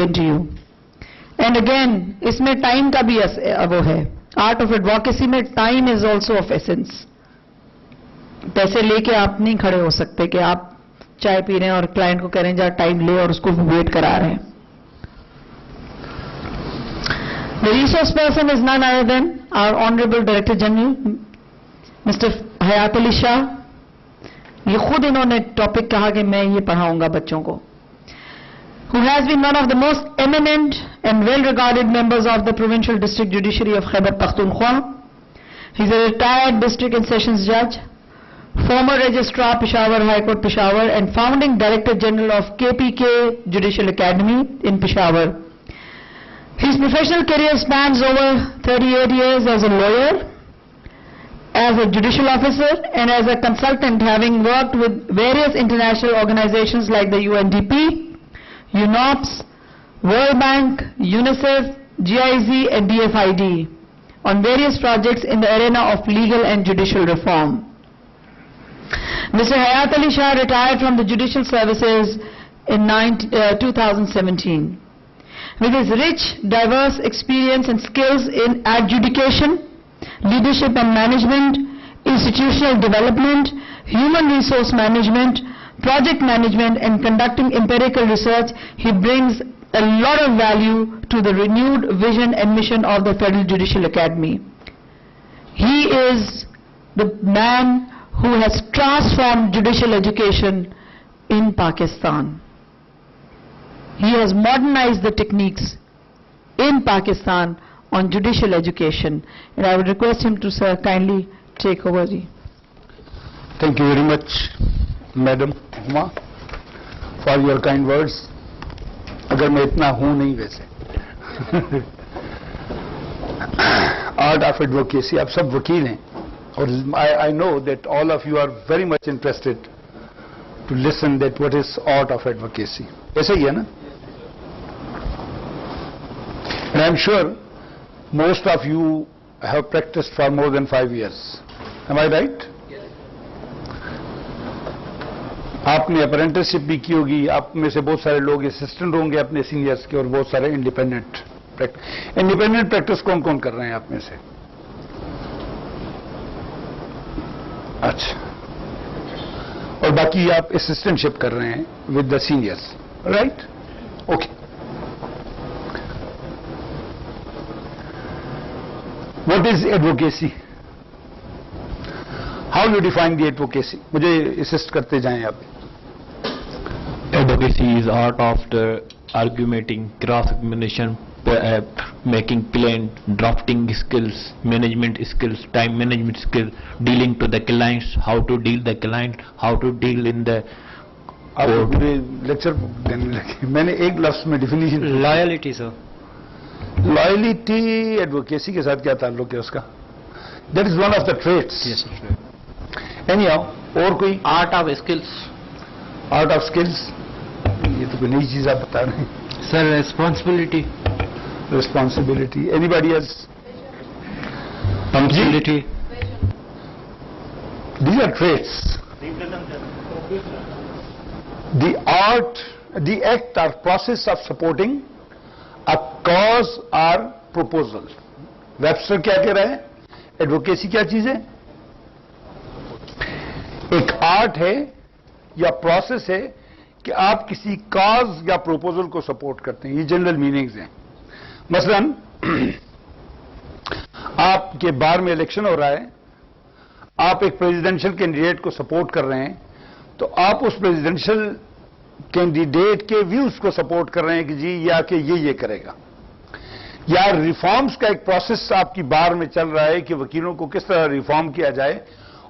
explain to you. And again, इसमें time का भी वो है. Art of advocacy में time is also of essence. पैसे लेके आप नहीं खड़े हो सकते कि आप चाय पी रहे हैं और क्लाइंट को कह रहे हैं जा टाइम ले और उसको वेट करा रहे हैं. The resource person is none other than our Honorable Director General, Mr. Hayat Ali Shah. ये खुद इन्होंने टॉपिक कहा कि मैं ये पढ़ाऊंगा बच्चों को. Who has been one of the most eminent and well-regarded members of the Provincial District Judiciary of Khyber Pakhtunkhwa. He is a retired district and sessions judge, former registrar Peshawar High Court Peshawar and founding Director General of KPK Judicial Academy in Peshawar. His professional career spans over 38 years as a lawyer, as a judicial officer and as a consultant, having worked with various international organizations like the UNDP, UNOPS, World Bank, UNICEF, GIZ and DFID on various projects in the arena of legal and judicial reform. Mr. Hayat Ali Shah retired from the judicial services in 2017. With his rich, diverse experience and skills in adjudication, leadership and management, institutional development, human resource management, project management and conducting empirical research, he brings a lot of value to the renewed vision and mission of the Federal Judicial Academy. He is the man who has transformed judicial education in Pakistan. He has modernized the techniques in Pakistan on judicial education. And I would request him to, sir, kindly take over. Thank you very much, Madam Huma, for your kind words. अगर मैं इतना हूँ नहीं वैसे. Art of advocacy, आप सब वकील हैं और I know that all of you are very much interested to listen that what is art of advocacy. ऐसा ही है ना? And I'm sure most of you have practiced for more than 5 years. Am I right? Yes. आपने apprenticeship भी की होगी. आप में से बहुत सारे लोग असिस्टेंट होंगे अपने सीनियर्स के और बहुत सारे इंडिपेंडेंट प्रैक्टिस कौन कौन कर रहे हैं आप में से? अच्छा. और बाकी आप असिस्टेंटशिप कर रहे हैं with the seniors, right? Okay. What is advocacy? How you define the advocacy? मुझे assist करते जाएं आप. Advocacy is art of the argumenting, cross-examination, making plan, drafting skills, management skills, time management skills, dealing to the clients, how to deal the client, how to deal in the आप पूरे lecture देने लगे. मैंने एक लफ्ज में definition. loyalty, sir. Loyalty advocacy के साथ क्या ताल्लुक है उसका? That is one of the traits. Yes, sir. Anyhow, और कोई? Art of skills. Art of skills. ये तो कोई नई चीज आप बता रहे हैं. Sir, responsibility. Responsibility. Anybody else? Punctuality. These are traits. The art, the act or process of supporting a cause or proposal. Webster क्या कह रहा है? एडवोकेसी क्या चीज है? एक आर्ट है या प्रोसेस है कि आप किसी कॉज या प्रोपोजल को सपोर्ट करते हैं. ये जनरल मीनिंग्स हैं. मसलन आपके बार में इलेक्शन हो रहा है, आप एक प्रेसिडेंशियल कैंडिडेट को सपोर्ट कर रहे हैं, तो आप उस प्रेसिडेंशियल कैंडिडेट के व्यूज को सपोर्ट कर रहे हैं कि जी या कि ये करेगा. या रिफॉर्म्स का एक प्रोसेस आपकी बार में चल रहा है कि वकीलों को किस तरह रिफॉर्म किया जाए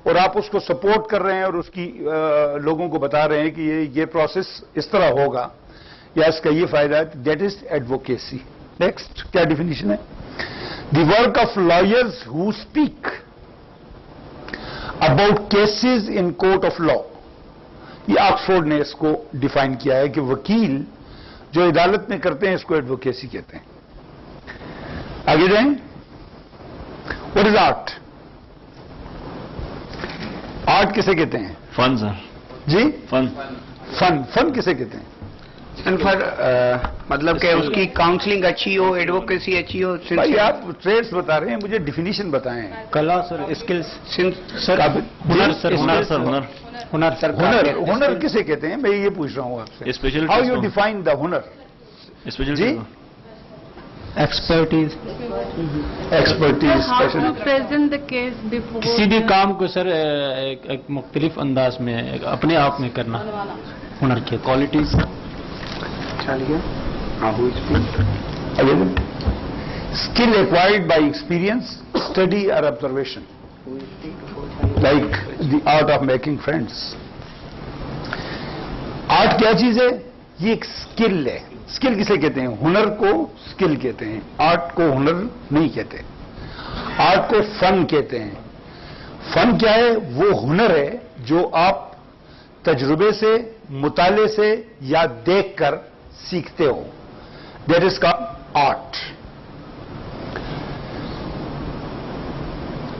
और आप उसको सपोर्ट कर रहे हैं और उसकी लोगों को बता रहे हैं कि ये प्रोसेस इस तरह होगा या इसका ये फायदा है. That is advocacy. नेक्स्ट क्या डिफिनीशन है? The work of lawyers who speak about cases in court of law. ये ऑक्सफोर्ड ने इसको डिफाइन किया है कि वकील जो अदालत में करते हैं इसको एडवोकेसी कहते हैं. आगे जाएं. What is art? आर्ट किसे कहते हैं? Fun, sir. जी Fun. फन. फन किसे कहते हैं? सर मतलब कि उसकी काउंसलिंग अच्छी हो, एडवोकेसी अच्छी हो। भाई आप ट्रेड्स बता रहे हैं, मुझे डिफिनेशन बताएं। कला सर, स्किल्स सर हुनर सर, हुनर सर, हुनर सर, हुनर किसे कहते हैं, मैं ये पूछ रहा हूँ आपसे। Special हाउ test यू हो। डिफाइन द हुनर? स्पेशल जी expertise, expertise, How to special. present the case before किसी भी the- काम को सर एक मुख्तलिफ अंदाज में अपने आप में करना, हुनर की qualities. Skill acquired by experience, study or observation, like the art of making friends. Art क्या चीज है? ये एक स्किल है। स्किल किसे कहते हैं? हुनर को स्किल कहते हैं, आर्ट को हुनर नहीं कहते। आर्ट को फन कहते हैं। फन क्या है? वो हुनर है जो आप तजुर्बे से, मुताले से या देखकर सीखते हो। That is called art.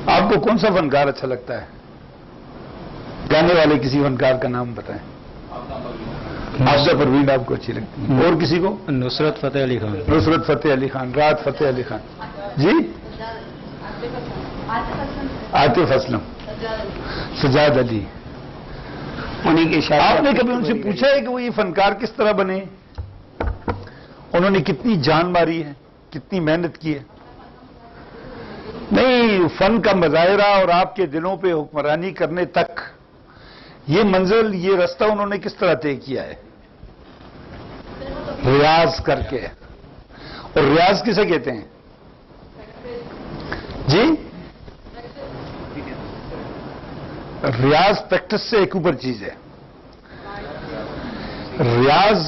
आपको कौन सा फनकार अच्छा लगता है? गाने वाले किसी फनकार का नाम बताएं। आशा परवीन आपको अच्छी लगती है, और किसी को? नुसरत फतेह अली खान। नुसरत फतेह अली खान, राहत फतेह अली खान जी, आतिफ असलम, सजाद अली। उन्हीं के शायद आपने कभी उनसे पूछा है कि वो ये फनकार किस तरह बने? उन्होंने कितनी जान मारी है, कितनी मेहनत की है? नहीं, फन का मुजाहिरा और आपके दिलों पे हुक्मरानी करने तक ये मंजिल, ये रास्ता उन्होंने किस तरह तय किया है? रियाज करके। और रियाज किसे कहते हैं जी? रियाज प्रैक्टिस से एक ऊपर चीज है। रियाज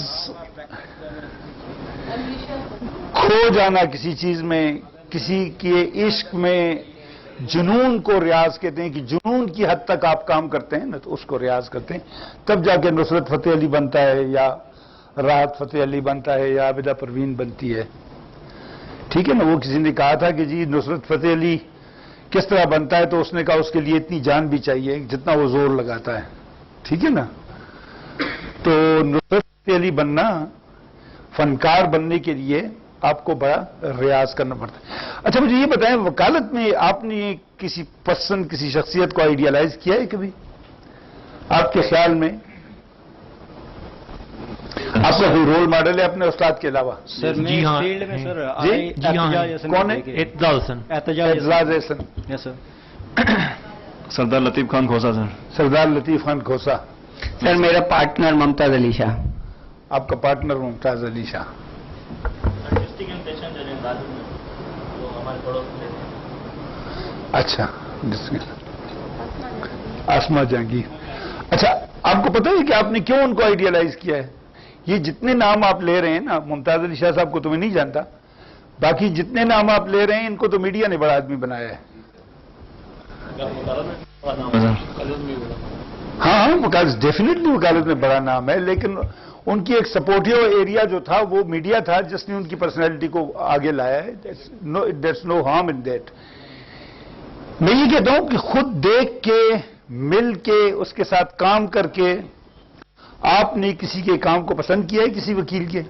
खो जाना किसी चीज में, किसी के इश्क में, जुनून को रियाज कहते हैं कि जुनून की हद तक आप काम करते हैं ना, तो उसको रियाज करते हैं। तब जाके नुसरत फतेह अली बनता है, या राहत फतेह अली बनता है, या आबिदा परवीन बनती है। ठीक है ना? वो किसी ने कहा था कि जी नुसरत फतेह अली किस तरह बनता है, तो उसने कहा उसके लिए इतनी जान भी चाहिए जितना वो जोर लगाता है। ठीक है ना? तो नुसरत फतेह अली बनना, फनकार बनने के लिए आपको बड़ा रियाज करना पड़ता है। अच्छा, मुझे ये बताएं, वकालत में आपने किसी पर्सन, किसी शख्सियत को आइडियलाइज किया है कभी आपके ख्याल में? आपका कोई रोल मॉडल है अपने उस्ताद के अलावा? सर जी मैं हाँ, फील्ड में सर जी? जी हाँ, कौन है? Aitzaz Ahsan, yes sir. Sardar Latif Khan Khosa sir. Sardar Latif Khan Khosa. Sir मेरा पार्टनर मुमताज अली शाह। आपका पार्टनर मुमताज अली शाह। अच्छा, आसमा जहांगीर। अच्छा, आपको पता है कि आपने क्यों उनको आइडियलाइज किया है? ये जितने नाम आप ले रहे हैं ना, मुमताज अली शाह साहब को तो मैं नहीं जानता, बाकी जितने नाम आप ले रहे हैं इनको तो मीडिया ने बड़ा आदमी बनाया है। हाँ, वकालत डेफिनेटली वकालत में बड़ा नाम है, लेकिन उनकी एक सपोर्टिव एरिया जो था वो मीडिया था, जिसने उनकी पर्सनैलिटी को आगे लाया है। That's no harm in that. मैं ये कहता हूं कि खुद देख के, मिल के, उसके साथ काम करके आपने किसी के काम को पसंद किया है? किसी वकील के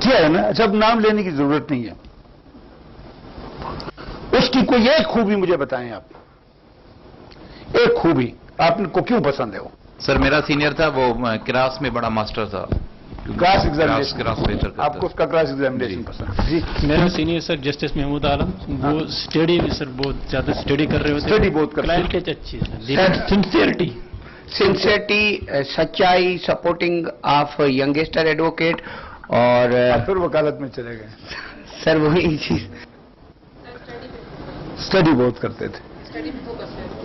किया है ना? अच्छा, अब नाम लेने की जरूरत नहीं है। उसकी कोई एक खूबी मुझे बताएं आप, एक खूबी आपने को क्यों पसंद है वो? सर मेरा सीनियर था, वो क्लास में बड़ा मास्टर था। क्रॉस एग्जामिनेशन, क्लास बेहतर करता आपको उसका क्रॉस एग्जामिनेशन पसंद? जी, मेरा senior sir justice Mahmood Alam, वो स्टडी सर बहुत ज्यादा स्टडी कर रहे होते। स्टडी बहुत करते हैं। क्लाइंट अच्छी है, सिंसियरिटी, सच्चाई, सपोर्टिंग ऑफ यंगस्टर एडवोकेट। और फिर वकालत में चले गए। सर वही चीज, स्टडी बहुत करते थे,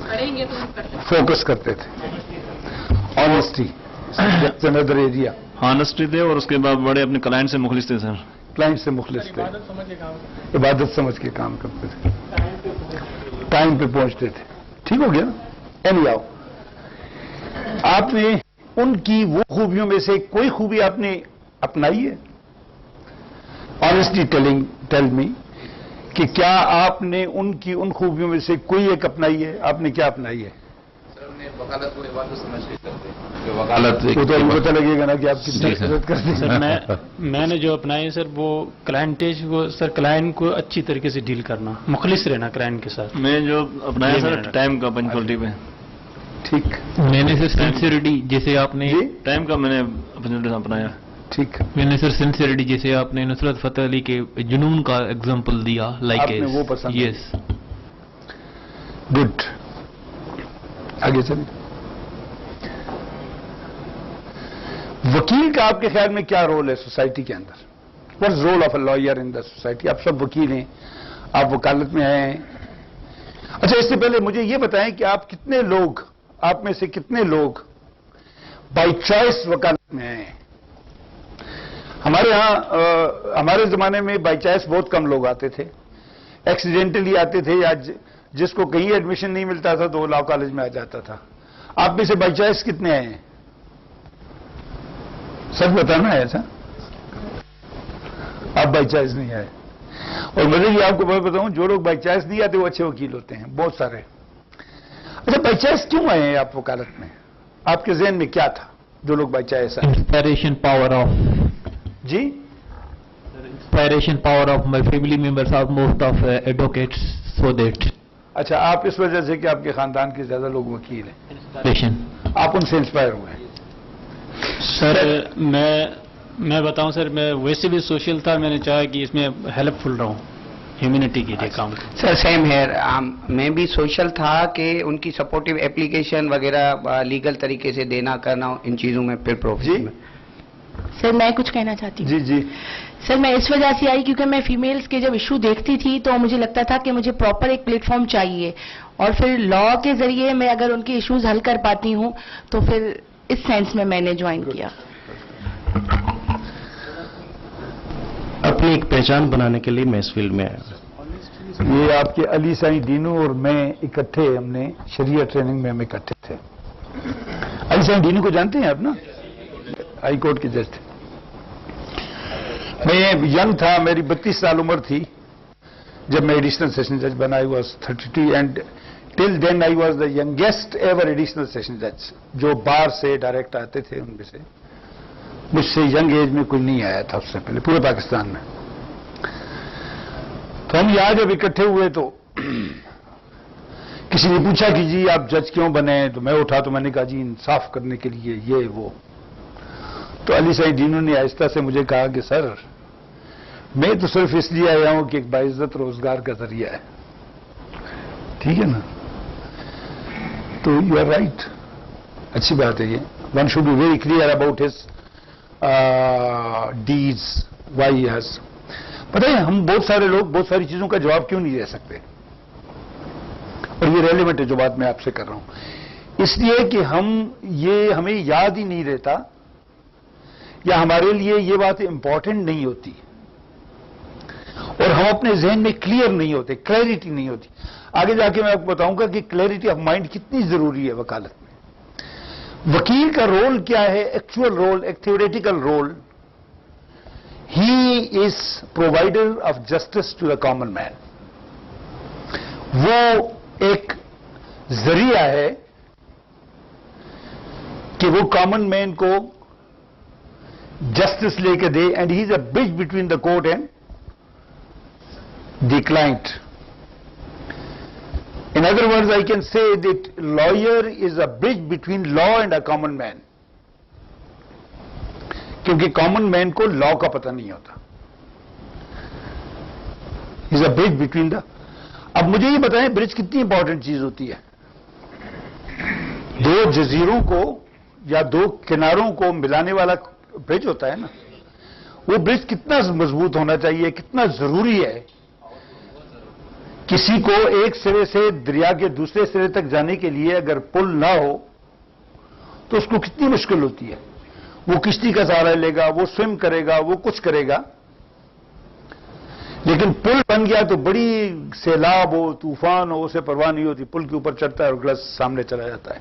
पढ़ेंगे तो हम करते हैं। फोकस करते थे। Honesty, another area. ऑनेस्टी थे, और उसके बाद बड़े अपने क्लाइंट से मुखलिस थे सर। क्लाइंट से मुखलिस थे, इबादत समझ के काम करते थे, टाइम पे पहुंचते थे। ठीक हो गया ना? एनी आओ, आपने उनकी वो खूबियों में से कोई खूबी आपने अपनाई है? ऑनेस्टली टेल मी कि क्या आपने उनकी उन खूबियों में से कोई एक अपनाई है? आपने क्या अपनाई है? वकालत को ये बात तो समझ नहीं सकते कि वकालत वो तो अभी पता लगेगा ना कि आप कितना जी, सर। मदद करते हैं। सर मैंने जो अपनाई है सर वो क्लाइंटेज को सर क्लाइंट को अच्छी तरीके से डील करना, मुखलिस रहना क्लाइंट के साथ। मैं जो अपनाया ये सर मेरा- टाइम का पंचुअलिटी पे ठीक मैंने सर सिंसियरिटी जैसे आपने जी टाइम का मैंने पंचुअलिटी अपनाया। ठीक मैंने सर सिंसियरिटी जैसे आपने नुसरत फतेह अली के जुनून का एग्जांपल दिया लाइक आपने वो पसंद यस गुड। आगे चलिए। वकील का आपके ख्याल में क्या रोल है सोसाइटी के अंदर? What is role of a lawyer in the society? आप सब वकील हैं, आप वकालत में आए हैं। अच्छा, इससे पहले मुझे ये बताएं कि आप कितने लोग, आप में से कितने लोग बाय चॉइस वकालत में आए हैं? हमारे यहां हमारे जमाने में बाय चॉइस बहुत कम लोग आते थे, एक्सीडेंटली आते थे, या जिसको कहीं एडमिशन नहीं मिलता था तो वो लॉ कॉलेज में आ जाता था। आप में से बाय चॉइस कितने आए हैं? सच बताना है ऐसा? आप बाय चॉइस नहीं आए। और मुझे ये आपको बात बताऊं, जो लोग बाय चॉइस नहीं आते वो अच्छे वकील होते हैं, बहुत सारे। अच्छा, बाय चॉइस क्यों आए हैं आप वकालत में? आपके ज़हन में क्या था जो लोग बाय चॉइस आए? इंस्पिरेशन पावर ऑफ जी, inspiration power of my family members are most of advocates so that अच्छा, आप इस वजह से कि आपके खानदान के ज्यादा लोग वकील हैं, inspiration आप उनसे इंस्पायर हुए हैं। सर मैं बताऊं सर, मैं वैसे भी सोशल था, मैंने चाहा कि इसमें हेल्पफुल रहूं ह्यूमैनिटी के लिए काम। सर सेम हेयर, मैं भी सोशल था कि उनकी सपोर्टिव एप्लीकेशन वगैरह लीगल तरीके से देना करना, इन चीज़ों में फिर प्रोफेशन में। सर मैं कुछ कहना चाहती हूँ। जी जी, सर मैं इस वजह से आई क्योंकि मैं फीमेल्स के जब इशू देखती थी तो मुझे लगता था कि मुझे प्रॉपर एक प्लेटफॉर्म चाहिए, और फिर लॉ के जरिए मैं अगर उनके इश्यूज हल कर पाती हूँ तो फिर इस सेंस में मैंने ज्वाइन किया। अपनी एक पहचान बनाने के लिए मैं इस फील्ड में आया। ये आपके अली साईं दीनू और मैं इकट्ठे, हमने शरीयत ट्रेनिंग में हम इकट्ठे थे। अली साईं दीनू को जानते हैं आप ना? हाई कोर्ट के जज थे। मैं यंग था, मेरी 32 साल उम्र थी जब मैं एडिशनल सेशन जज बना। I was 32 and till then I was the youngest ever additional session जज। जो बार से डायरेक्ट आते थे उनमें से मुझसे यंग एज में कोई नहीं आया था उससे पहले पूरे पाकिस्तान में। तो हम यहां जब इकट्ठे हुए तो किसी ने पूछा कि जी आप जज क्यों बने? तो मैं उठा तो मैंने कहा जी इंसाफ करने के लिए, ये वो। तो अली साईं दीनू ने आहिस्ता से मुझे कहा कि सर मैं तो सिर्फ इसलिए आया हूं कि एक बाइज्जत रोजगार का जरिया है, ठीक है ना? तो यू आर राइट, अच्छी बात है ये। One should be very clear about his deeds, why he has. पता है, हम बहुत सारे लोग बहुत सारी चीजों का जवाब क्यों नहीं दे सकते? और ये रेलिवेंट है जो बात मैं आपसे कर रहा हूं, इसलिए कि हमें याद ही नहीं रहता, या हमारे लिए ये बात इंपॉर्टेंट नहीं होती, और हम अपने जहन में क्लियर नहीं होते, क्लैरिटी नहीं होती। आगे जाके मैं आपको बताऊंगा कि क्लैरिटी ऑफ माइंड कितनी जरूरी है वकालत में। वकील का रोल क्या है? एक्चुअल रोल, एक theoretical role. He is provider of justice to the common man. वो एक जरिया है कि वो कॉमन मैन को जस्टिस लेके दे, and he is a bridge between the court and the client. In other words, I can say that lawyer is a bridge between law and a common man. क्योंकि common man को law का पता नहीं होता। Is a bridge between the. अब मुझे ये बताएं, ब्रिज कितनी इंपॉर्टेंट चीज होती है? दो जजीरों को या दो किनारों को मिलाने वाला ब्रिज होता है ना, वो ब्रिज कितना मजबूत होना चाहिए, कितना जरूरी है। किसी को एक सिरे से दरिया के दूसरे सिरे तक जाने के लिए अगर पुल ना हो तो उसको कितनी मुश्किल होती है। वो किश्ती का सहारा लेगा, वो स्विम करेगा, वो कुछ करेगा, लेकिन पुल बन गया तो बड़ी सैलाब हो, तूफान हो, उसे परवाह नहीं होती, पुल के ऊपर चढ़ता है और ग्लास सामने चला जाता है।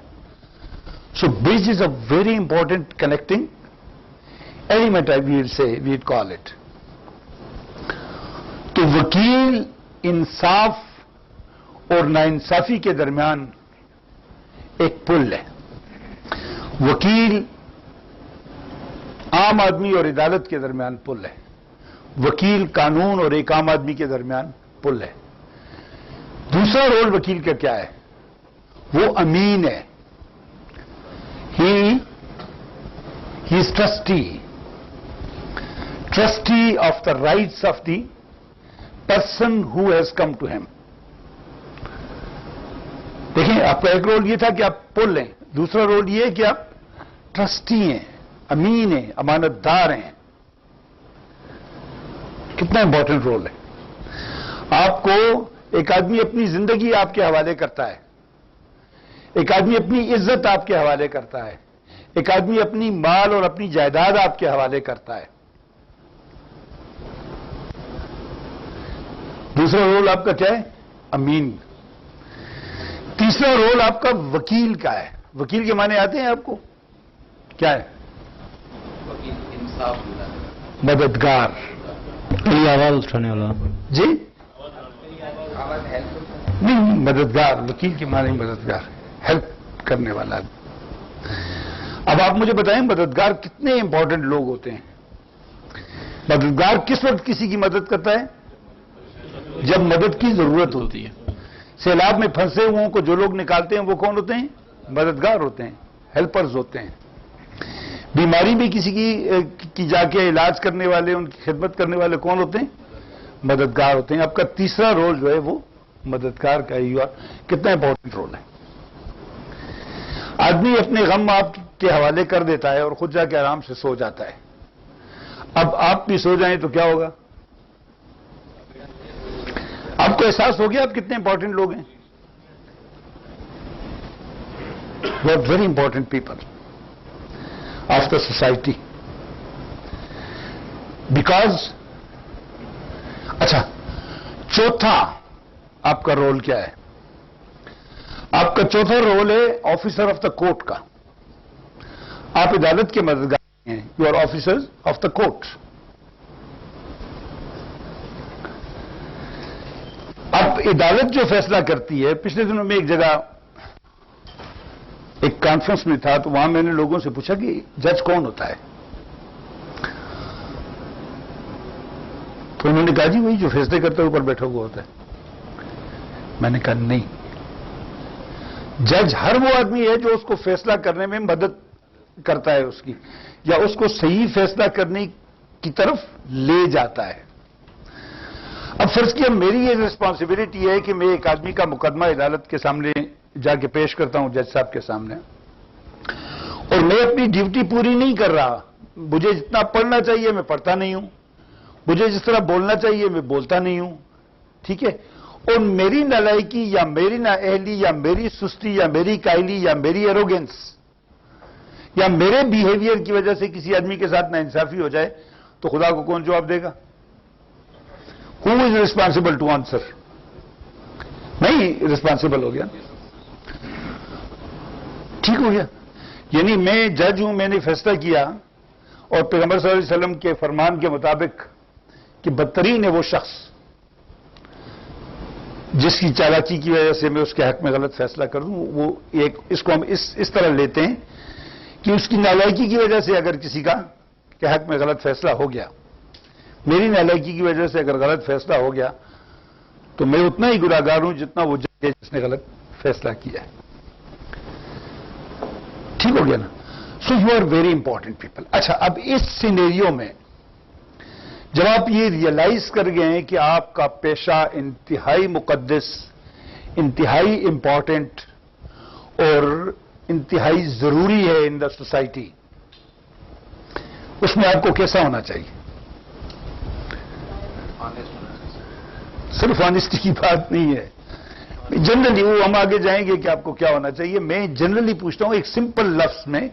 So bridge is a very important connecting element, I will say, we'd call it. तो वकील इंसाफ और नाइंसाफी के दरमियान एक पुल है। वकील, आम आदमी और अदालत के दरमियान पुल है। वकील, कानून और एक आम आदमी के दरमियान पुल है। दूसरा रोल वकील का क्या है? वो अमीन है। He is trustee of the rights of the person who has come to him. देखिए, आपका एक रोल ये था कि आप पुल हैं, दूसरा रोल ये है कि आप ट्रस्टी हैं, अमीन हैं, अमानतदार हैं। कितना इंपॉर्टेंट रोल है। आपको एक आदमी अपनी जिंदगी आपके हवाले करता है, एक आदमी अपनी इज्जत आपके हवाले करता है, एक आदमी अपनी माल और अपनी जायदाद आपके हवाले करता है। दूसरा रोल आपका क्या है? अमीन। तीसरा रोल आपका वकील का है। वकील के माने आते हैं आपको? क्या है? वकील इंसाफ मददगार, आवाज उठाने वाला जी नहीं, मददगार। वकील के माने मददगार, हेल्प करने वाला। अब आप मुझे बताएं, मददगार कितने इंपॉर्टेंट लोग होते हैं? मददगार किस वक्त किसी की मदद करता है? जब मदद की जरूरत होती है। सैलाब में फंसे हुओं को जो लोग निकालते हैं वो कौन होते हैं? मददगार होते हैं, हेल्पर्स होते हैं। बीमारी में किसी की जाके इलाज करने वाले, उनकी खिदमत करने वाले कौन होते हैं? मददगार होते हैं। आपका तीसरा रोल जो है वो मददगार का ही। कितना इंपॉर्टेंट रोल है। आदमी अपने गम आपके हवाले कर देता है और खुद जाके आराम से सो जाता है। अब आप भी सो जाएं तो क्या होगा? आपको एहसास हो गया आप कितने इंपॉर्टेंट लोग हैं? We are very important people of the society. Because, अच्छा, चौथा आपका रोल क्या है? आपका चौथा रोल है ऑफिसर ऑफ द कोर्ट का। आप अदालत के मददगार हैं। You are officers of the court. अब अदालत जो फैसला करती है, पिछले दिनों में एक जगह एक कॉन्फ्रेंस में था तो वहां मैंने लोगों से पूछा कि जज कौन होता है? तो उन्होंने कहा जी वही जो फैसले करते ऊपर बैठा हुआ होता है। मैंने कहा नहीं, जज हर वो आदमी है जो उसको फैसला करने में मदद करता है उसकी, या उसको सही फैसला करने की तरफ ले जाता है। अब फर्ज किया मेरी ये रिस्पॉन्सिबिलिटी है कि मैं एक आदमी का मुकदमा अदालत के सामने जाके पेश करता हूं, जज साहब के सामने, और मैं अपनी ड्यूटी पूरी नहीं कर रहा। मुझे जितना पढ़ना चाहिए मैं पढ़ता नहीं हूं, मुझे जिस तरह बोलना चाहिए मैं बोलता नहीं हूं, ठीक है। और मेरी नालायकी या मेरी नाअहली या मेरी सुस्ती या मेरी कायली या मेरी एरोगेंस या मेरे बिहेवियर की वजह से किसी आदमी के साथ नाइंसाफी हो जाए तो खुदा को कौन जवाब देगा? Who is responsible to answer? मैं ही रिस्पॉन्सिबल हो गया, ठीक हो गया। यानी मैं जज हूं, मैंने फैसला किया और पैगंबर सल्लल्लाहु अलैहि वसल्लम के फरमान के मुताबिक कि बदतरीन है वो शख्स जिसकी चालाकी की वजह से मैं उसके हक में गलत फैसला कर दूं। वो एक इसको हम इस तरह लेते हैं कि उसकी नालायकी की वजह से अगर किसी का के हक में गलत फैसला हो गया, मेरी नालायकी की वजह से अगर गलत फैसला हो गया तो मैं उतना ही गुनाहगार हूं जितना वो जज है जिसने गलत फैसला किया है, ठीक हो गया ना। So you are very important people. अच्छा, अब इस सिनेरियो में जब आप ये रियलाइज कर गए हैं कि आपका पेशा इंतहाई मुकद्दस, इंतहाई इंपॉर्टेंट और इंतहाई जरूरी है इन द सोसाइटी, उसमें आपको कैसा होना चाहिए? सिर्फ ऑनेस्टी की बात नहीं है, जनरली वो हम आगे जाएंगे कि आपको क्या होना चाहिए। मैं जनरली पूछता हूं एक सिंपल लफ्ज में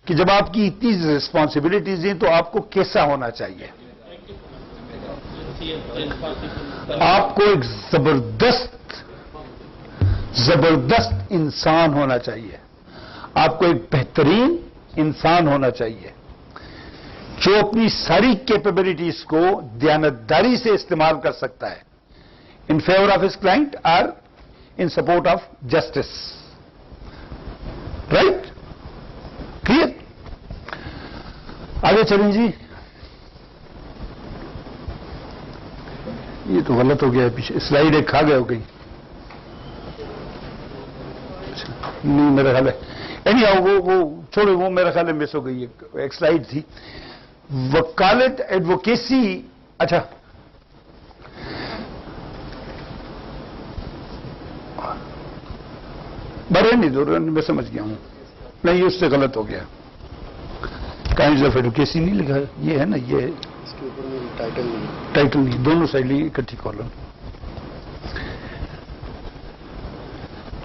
कि जब आपकी इतनी रिस्पॉन्सिबिलिटीज हैं तो आपको कैसा होना चाहिए? आपको एक जबरदस्त इंसान होना चाहिए, आपको एक बेहतरीन इंसान होना चाहिए जो अपनी सारी कैपेबिलिटीज को दयानतदारी से इस्तेमाल कर सकता है in favour of his client और in support of justice. Right? Clear? आगे चलें जी। ये तो गलत हो गया है, पीछे स्लाइड एक खा गए हो कहीं। नहीं मेरा ख्याल है एनी वो छोड़ो, वो मेरा ख्याल है मिस हो गई, एक स्लाइड थी वकालत एडवोकेसी। अच्छा बड़े नहीं दो, मैं समझ गया हूं, नहीं उससे गलत हो गया, काइंड्स ऑफ एडवोकेसी नहीं लिखा है, ये है ना, ये इसके ऊपर में टाइटल नहीं, दोनों साइड इकट्ठी कॉलम।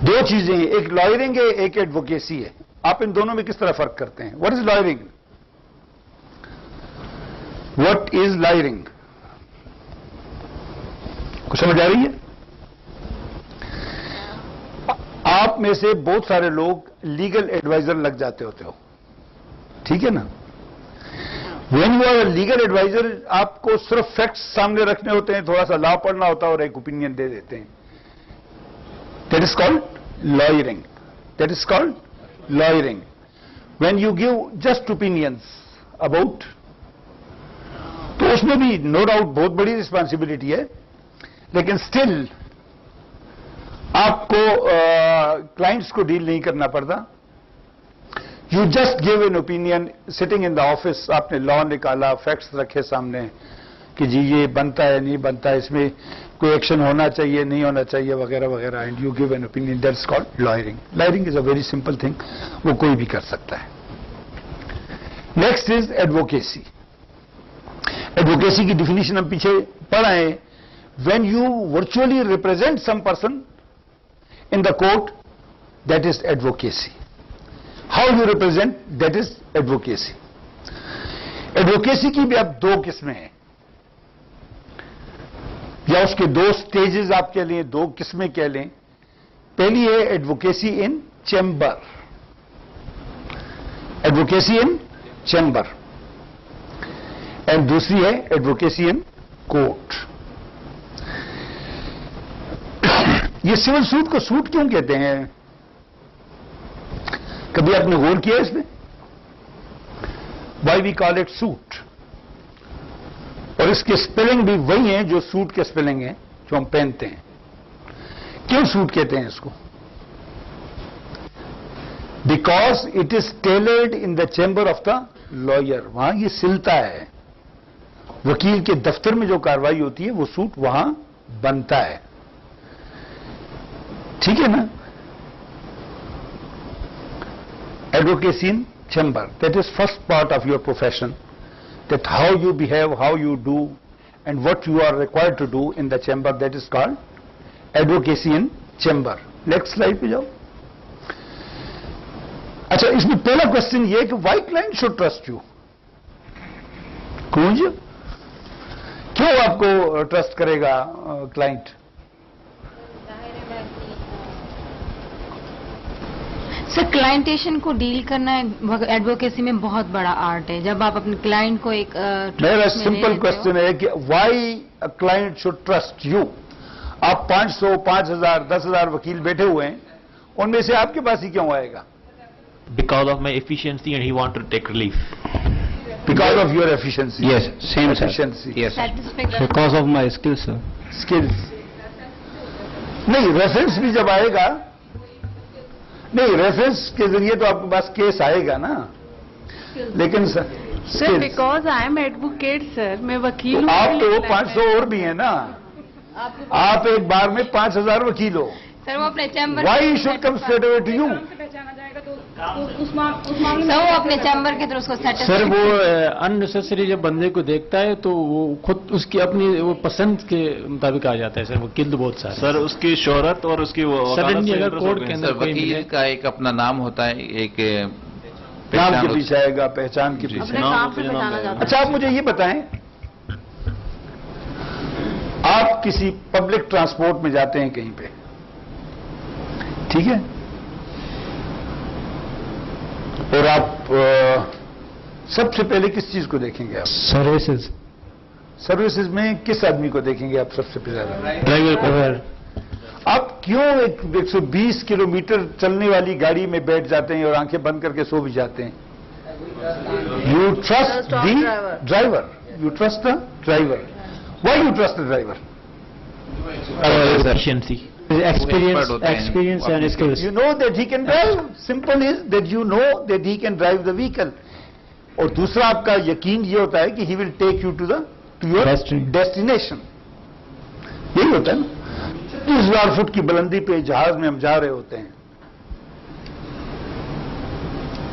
दो चीजें हैं, एक लॉयरिंग है, एक एडवोकेसी है। आप इन दोनों में किस तरह फर्क करते हैं? What is lawyering? What is lawyering? कुछ समझ आ रही है? आप में से बहुत सारे लोग लीगल एडवाइजर लग जाते होते हो, ठीक है ना? When you are legal adviser, आपको सिर्फ फैक्ट्स सामने रखने होते हैं, थोड़ा सा लॉ पढ़ना होता है और एक ओपिनियन दे देते हैं। That is called lawyering. That is called lawyering. When you give just opinions about, तो उसमें भी नो डाउट बहुत बड़ी रिस्पॉन्सिबिलिटी है, लेकिन स्टिल आपको क्लाइंट्स को डील नहीं करना पड़ता। You just give an opinion sitting in the office, आपने लॉ निकाला, फैक्ट्स रखे सामने कि जी ये बनता है नहीं बनता है, इसमें कोई एक्शन होना चाहिए नहीं होना चाहिए वगैरह वगैरह, and you give an opinion. That's called lawyering. Lawyering is a very simple thing, वो कोई भी कर सकता है। Next is advocacy. एडवोकेसी की डिफिनीशन हम पीछे पढ़ आए। When you virtually represent some person in the court, that is advocacy. How you represent, that is advocacy. Advocacy की भी अब दो किस्में हैं, या उसके दो स्टेजेस आप कह लें, दो किस्में कह लें। पहली है advocacy in chamber, advocacy in chamber, and दूसरी है एडवोकेसी इन कोर्ट। ये सिविल सूट को सूट क्यों कहते हैं? कभी आपने गौर किया इसमें? Why we call it suit? और इसके स्पेलिंग भी वही हैं जो सूट के स्पेलिंग हैं जो हम पहनते हैं। क्यों सूट कहते हैं इसको? Because it is tailored in the chamber of the lawyer. वहां ये सिलता है, वकील के दफ्तर में जो कार्रवाई होती है वो सूट वहां बनता है, ठीक है ना? Advocacy in chamber, that is first part of your profession, that how you behave, how you do, and what you are required to do in the chamber, that is called advocacy in chamber. Next slide पे जाओ। अच्छा, इसमें पहला question ये है कि why client should trust you? क्यों आपको ट्रस्ट करेगा क्लाइंट? सर, क्लाइंटेशन को डील करना एडवोकेसी में बहुत बड़ा आर्ट है। जब आप अपने क्लाइंट को एक मेरा सिंपल क्वेश्चन है कि why a client should trust you? आप 500, 5000, 10,000 वकील बैठे हुए हैं, उनमें से आपके पास ही क्यों आएगा? Because of my efficiency and he want to take relief. Because of your efficiency. Yes, same sir. Efficiency. Yes. Because of my skills, sir. Skills. नहीं, रेफरेंस भी जब आएगा, नहीं रेफरेंस के जरिए तो आपके पास केस आएगा ना, लेकिन sir because I am advocate sir, मैं वकील हूँ। आप तो 500 और भी हैं ना, आप एक बार में 5000 वकील हो। सर वो अपने chamber, why should come straight away to you? Sir वो अपने चैम्बर के थ्रू उसको सर सेटिस्फाई। वो अननेसेसरी जब बंदे को देखता है तो वो खुद उसकी अपनी वो पसंद के मुताबिक आ जाता है सर। वो किल्द बहुत सारे सर उसकी शोहरत और उसकी वो सडनली अगर कोर्ट के अंदर कोई वकील मिले, का एक अपना नाम होता है, एक नाम पहचान के पीछे आएगा, पहचान के जी, पीछे। अपने काम से पहचाना जाता है। अच्छा, आप मुझे ये बताएं, आप किसी पब्लिक ट्रांसपोर्ट में जाते हैं कहीं पे, ठीक है, और आप सबसे पहले किस चीज को देखेंगे? आप आप क्यों 120 किलोमीटर चलने वाली गाड़ी में बैठ जाते हैं और आंखें बंद करके सो भी जाते हैं? You trust the driver, you trust the driver. Why you trust the driver? efficiency. experience and skills. You know that he can drive. Simple is that you know that he can drive the vehicle. और दूसरा आपका यकीन ये होता है कि he will take you to your destination. यही होता है ना. 30,000 फुट की बुलंदी पे जहाज में हम जा रहे होते हैं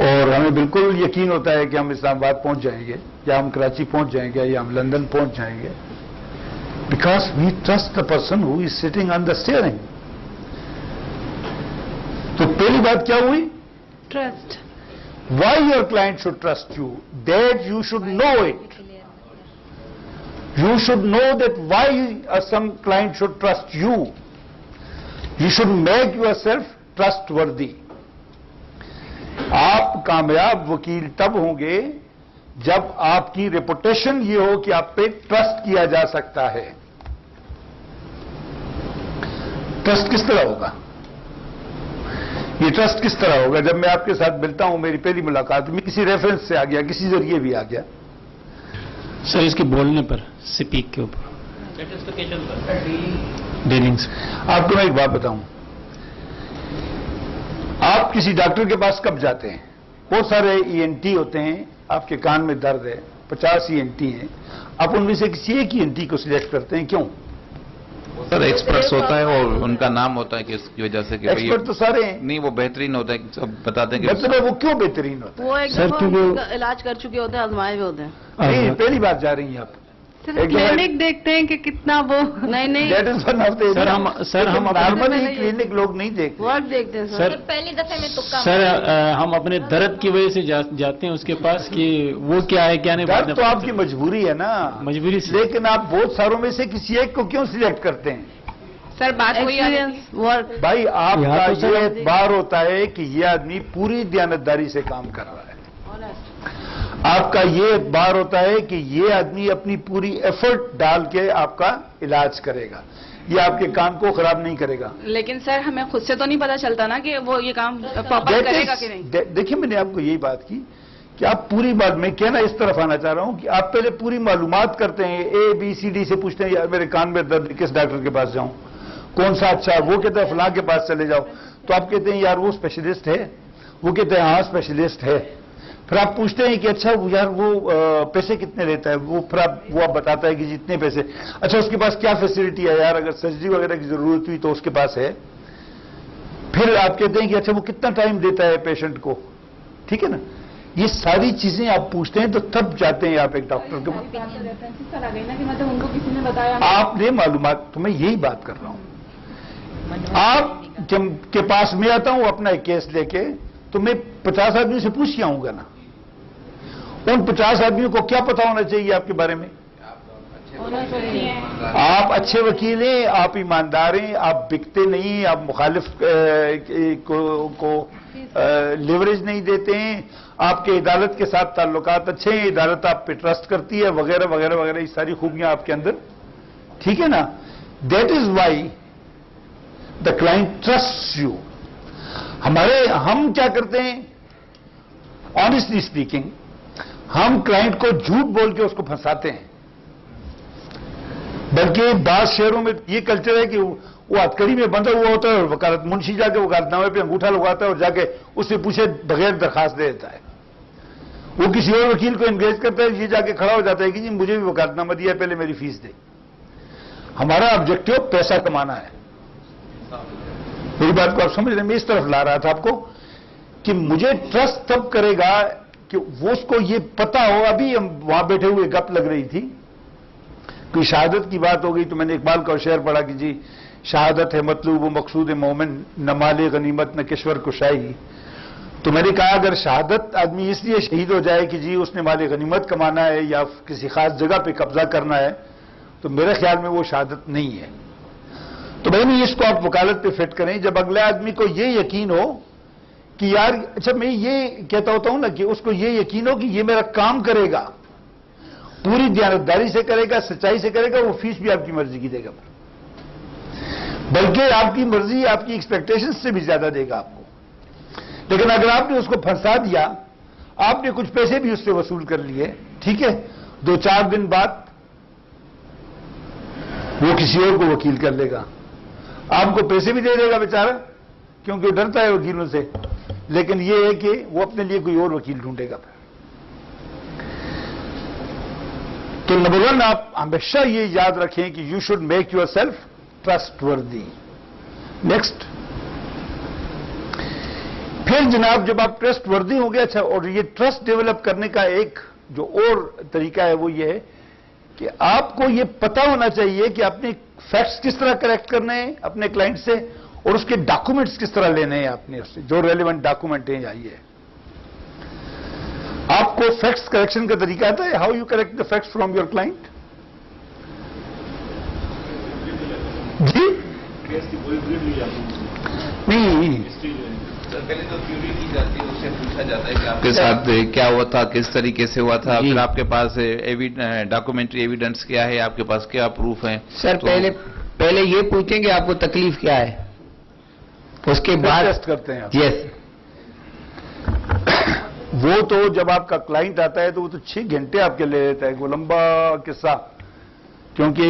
और हमें बिल्कुल यकीन होता है कि हम इस्लामाबाद पहुंच जाएंगे या हम कराची पहुंच जाएंगे या हम लंदन पहुंच जाएंगे. Because we trust the person who is sitting on the steering. तो पहली बात क्या हुई? Trust. Why your client should trust you? That you should know it. You should know that why some client should trust you. You should make yourself trustworthy. आप कामयाब वकील तब होंगे जब आपकी रेपुटेशन ये हो कि आप पे ट्रस्ट किया जा सकता है. ट्रस्ट किस तरह होगा? ये ट्रस्ट किस तरह होगा? जब मैं आपके साथ मिलता हूं, मेरी पहली मुलाकात में किसी रेफरेंस से आ गया, किसी जरिए भी आ गया. सर इसके बोलने पर, स्पीक के ऊपर, डीलिंग्स. आपको मैं एक बात बताऊं, आप किसी डॉक्टर के पास कब जाते हैं? बहुत सारे ENT होते हैं, आपके कान में दर्द है, 50 ENT हैं, आप उनमें से किसी एक ENT को सिलेक्ट करते हैं. क्यों? सर एक्सपर्ट्स होता है और उनका नाम होता है कि इसकी वजह से कि एक्सपर्ट तो सारे हैं. नहीं, वो बेहतरीन होता है, सब बताते हैं कि मतलब वो क्यों बेहतरीन होता है? वो एक दफा इलाज कर चुके होते हैं, आजमाए हुए होते हैं. नहीं, पहली बात जा रही हैं आप. सिर्फ क्लिनिक देखते हैं कि कितना वो नहीं That is one of the. Sir हम नॉर्मली क्लिनिक लोग नहीं देखते. वर्क देखते हैं सर. पहली दफे में तुक्का. सर हम अपने दर्द की वजह से जाते हैं उसके पास कि वो क्या है क्या नहीं. दर्द तो आपकी मजबूरी है ना, मजबूरी से. लेकिन आप बहुत सारों में से किसी एक को क्यों सिलेक्ट करते हैं? सर बात एक्सपीरियंस वर्क. भाई आपका ये एतबार होता है कि ये आदमी पूरी दयानतदारी से काम कर रहा है. आपका ये एतबार होता है कि ये आदमी अपनी पूरी एफर्ट डाल के आपका इलाज करेगा, ये आपके काम को खराब नहीं करेगा. लेकिन सर हमें खुद से तो नहीं पता चलता ना कि वो ये काम प्रॉपर करेगा कि नहीं. देखिए मैंने आपको यही बात की कि आप पूरी बात, मैं कहना इस तरफ आना चाह रहा हूं कि आप पहले पूरी मालूमात करते हैं, ABCD से पूछते हैं यार मेरे कान में दर्द, किस डॉक्टर के पास जाऊं, कौन सा अच्छा है? वो कहते हैं फलां के पास चले जाओ. तो आप कहते हैं यार वो स्पेशलिस्ट है, वो कहते हैं हाँ स्पेशलिस्ट है. फिर आप पूछते हैं कि अच्छा यार वो पैसे कितने लेता है? वो फिर वो आप बताता है कि जितने पैसे. अच्छा उसके पास क्या फैसिलिटी है यार, अगर सर्जरी वगैरह की जरूरत हुई तो उसके पास है. फिर आप कहते हैं कि अच्छा वो कितना टाइम देता है पेशेंट को. ठीक है ना, ये सारी चीजें आप पूछते हैं तो तब जाते हैं आप एक डॉक्टर के पास. मतलब उनको किसी ने बताया आपने मालूमात, तो मैं यही बात कर रहा हूं. आप के पास मैं आता हूं अपना एक केस लेके, तो मैं 50 आदमी से पूछ के आऊंगा ना. उन 50 आदमियों को क्या पता होना चाहिए आपके बारे में? आप अच्छे वकील हैं, आप ईमानदार हैं, आप बिकते नहीं, आप मुखालिफ को लिवरेज नहीं देते हैं, आपके अदालत के साथ ताल्लुकात अच्छे हैं, अदालत आप पे ट्रस्ट करती है, वगैरह वगैरह वगैरह, ये सारी खूबियां आपके अंदर. ठीक है ना. That is why the client trust you. हम क्या करते हैं, ऑनेस्टली स्पीकिंग, हम क्लाइंट को झूठ बोल के उसको फंसाते हैं. बल्कि बाद शहरों में ये कल्चर है कि वो हथकड़ी में बंधा हुआ होता है और वकालत मुंशी जाके वकालतनामे पे अंगूठा लगाता है और जाके उससे पूछे बगैर दरखास्त दे देता है. वो किसी और वकील को एंगेज करता है, ये जाके खड़ा हो जाता है कि जी मुझे भी वकालतनामा दिया, पहले मेरी फीस दे. हमारा ऑब्जेक्टिव पैसा कमाना है. मेरी बात को आप समझ रहे हैं? मैं इस तरफ ला रहा था आपको कि मुझे ट्रस्ट तब करेगा कि वो उसको ये पता हो. अभी हम वहां बैठे हुए गप लग रही थी, कोई शहादत की बात हो गई, तो मैंने इकबाल का शेर पढ़ा कि जी शहादत है मतलूब मकसूद मोमिन, न माले गनीमत न किश्वर कुशाई. तो मैंने कहा अगर शहादत आदमी इसलिए शहीद हो जाए कि जी उसने माले गनीमत कमाना है या किसी खास जगह पे कब्जा करना है, तो मेरे ख्याल में वो शहादत नहीं है. तो भाई इसको आप वकालत पे फिट करें जब अगले आदमी को ये यकीन हो कि यार, अच्छा मैं ये कहता होता हूं ना कि उसको ये यकीन हो कि ये मेरा काम करेगा, पूरी दयानतदारी से करेगा, सच्चाई से करेगा, वो फीस भी आपकी मर्जी की देगा. बल्कि आपकी मर्जी आपकी एक्सपेक्टेशन से भी ज्यादा देगा आपको। लेकिन अगर आपने उसको फंसा दिया, आपने कुछ पैसे भी उससे वसूल कर लिए, ठीक है, 2-4 दिन बाद वो किसी और को वकील कर लेगा, आपको पैसे भी दे देगा बेचारा, क्योंकि वो डरता है वकीलों से, लेकिन ये है कि वो अपने लिए कोई और वकील ढूंढेगा। तो नंबर 1, आप हमेशा ये याद रखें कि you should make your self trustworthy. Next, फिर जनाब जब आप ट्रस्टवर्दी हो गए, अच्छा, और ये ट्रस्ट डेवलप करने का एक जो और तरीका है वो ये है कि आपको ये पता होना चाहिए कि आपने फैक्ट्स किस तरह करेक्ट करने हैं अपने क्लाइंट से, और उसके डॉक्यूमेंट्स किस तरह लेने हैं आपने उससे, जो रेलेवेंट डॉक्यूमेंट हैं आइए। आपको फैक्ट्स करेक्शन का तरीका आता है, how you correct the facts from your client? जी नहीं, पहले तो क्यूरी की जाती है, उससे पूछा जाता है कि आपके साथ क्या हुआ था, किस तरीके से हुआ था, फिर आपके पास डॉक्यूमेंट्री एविडेंस क्या है, आपके पास क्या प्रूफ है। सर तो पहले ये पूछेंगे आपको तकलीफ क्या है, उसके बाद टेस्ट करते हैं। यस, वो तो जब आपका क्लाइंट आता है तो वो तो 6 घंटे आपके ले लेता है, वो लंबा किस्सा, क्योंकि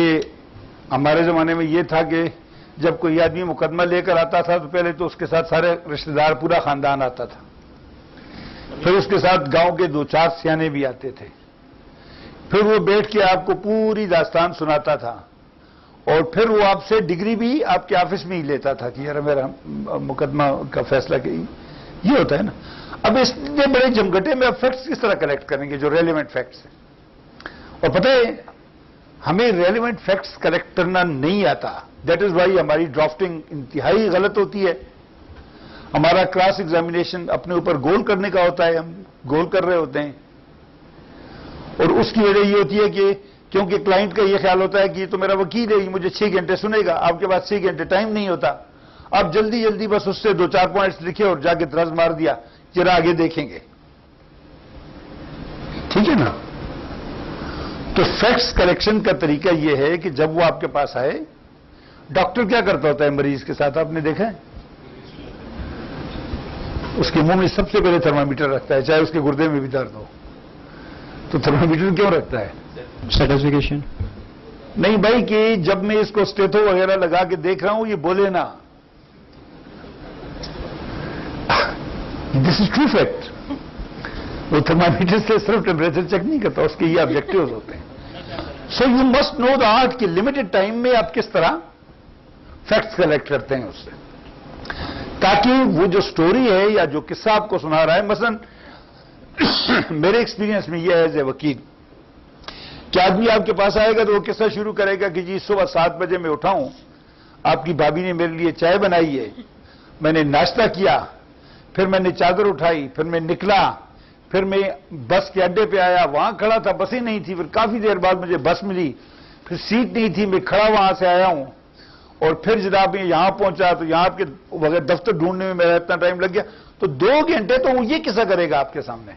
हमारे जमाने में ये था कि जब कोई आदमी मुकदमा लेकर आता था तो पहले तो उसके साथ सारे रिश्तेदार, पूरा खानदान आता था, फिर उसके साथ गांव के 2-4 सियाने भी आते थे, फिर वो बैठ के आपको पूरी दास्तान सुनाता था, और फिर वो आपसे डिग्री भी आपके ऑफिस में ही लेता था कि यार मेरा मुकदमा का फैसला ये होता है ना। अब इसलिए बड़े जमघटे में आप फैक्ट्स किस तरह कलेक्ट करेंगे, जो रेलिवेंट फैक्ट्स हैं। और पता है हमें रेलिवेंट फैक्ट्स कलेक्ट करना नहीं आता, दैट इज वाई हमारी ड्राफ्टिंग इंतहाई गलत होती है। हमारा क्रॉस एग्जामिनेशन अपने ऊपर गोल करने का होता है, हम गोल कर रहे होते हैं, और उसकी वजह ये होती है कि क्योंकि क्लाइंट का ये ख्याल होता है कि ये तो मेरा वकील है, ये मुझे 6 घंटे सुनेगा, आपके पास 6 घंटे टाइम नहीं होता, आप जल्दी जल्दी बस उससे 2-4 पॉइंट्स लिखे और जाके दर्ज मार दिया, जरा आगे देखेंगे, ठीक है ना। तो फैक्ट्स कलेक्शन का तरीका यह है कि जब वो आपके पास आए, डॉक्टर क्या करता होता है मरीज के साथ, आपने देखा है, उसके मुंह में सबसे पहले थर्मामीटर रखता है, चाहे उसके गुर्दे में भी दर्द हो। तो थर्मामीटर क्यों रखता है? सर्टिफिकेशन नहीं भाई, कि जब मैं इसको स्टेथो वगैरह लगा के देख रहा हूं ये बोले ना, दिस इज ट्रू फैक्ट। वो थर्मामीटर से सिर्फ टेम्परेचर चेक नहीं करता, उसके ये ऑब्जेक्टिव्स होते हैं। सो you must know the art कि लिमिटेड टाइम में आप किस तरह फैक्ट्स कलेक्ट करते हैं उससे, ताकि वो जो स्टोरी है या जो किस्सा आपको सुना रहा है, मसलन मेरे एक्सपीरियंस में यह है एज ए वकील, कि आदमी आपके पास आएगा तो वो किस्सा शुरू करेगा कि जी सुबह 7 बजे मैं उठा हूं, आपकी भाभी ने मेरे लिए चाय बनाई है, मैंने नाश्ता किया, फिर मैंने चादर उठाई, फिर मैं निकला, फिर मैं बस के अड्डे पे आया, वहां खड़ा था, बस ही नहीं थी, फिर काफी देर बाद मुझे बस मिली, फिर सीट नहीं थी, मैं खड़ा वहां से आया हूं, और फिर जनाब मैं यहां पहुंचा तो यहां आपके वगैरह दफ्तर ढूंढने में मेरा इतना टाइम लग गया। तो 2 घंटे तो वो ये किस्सा करेगा आपके सामने,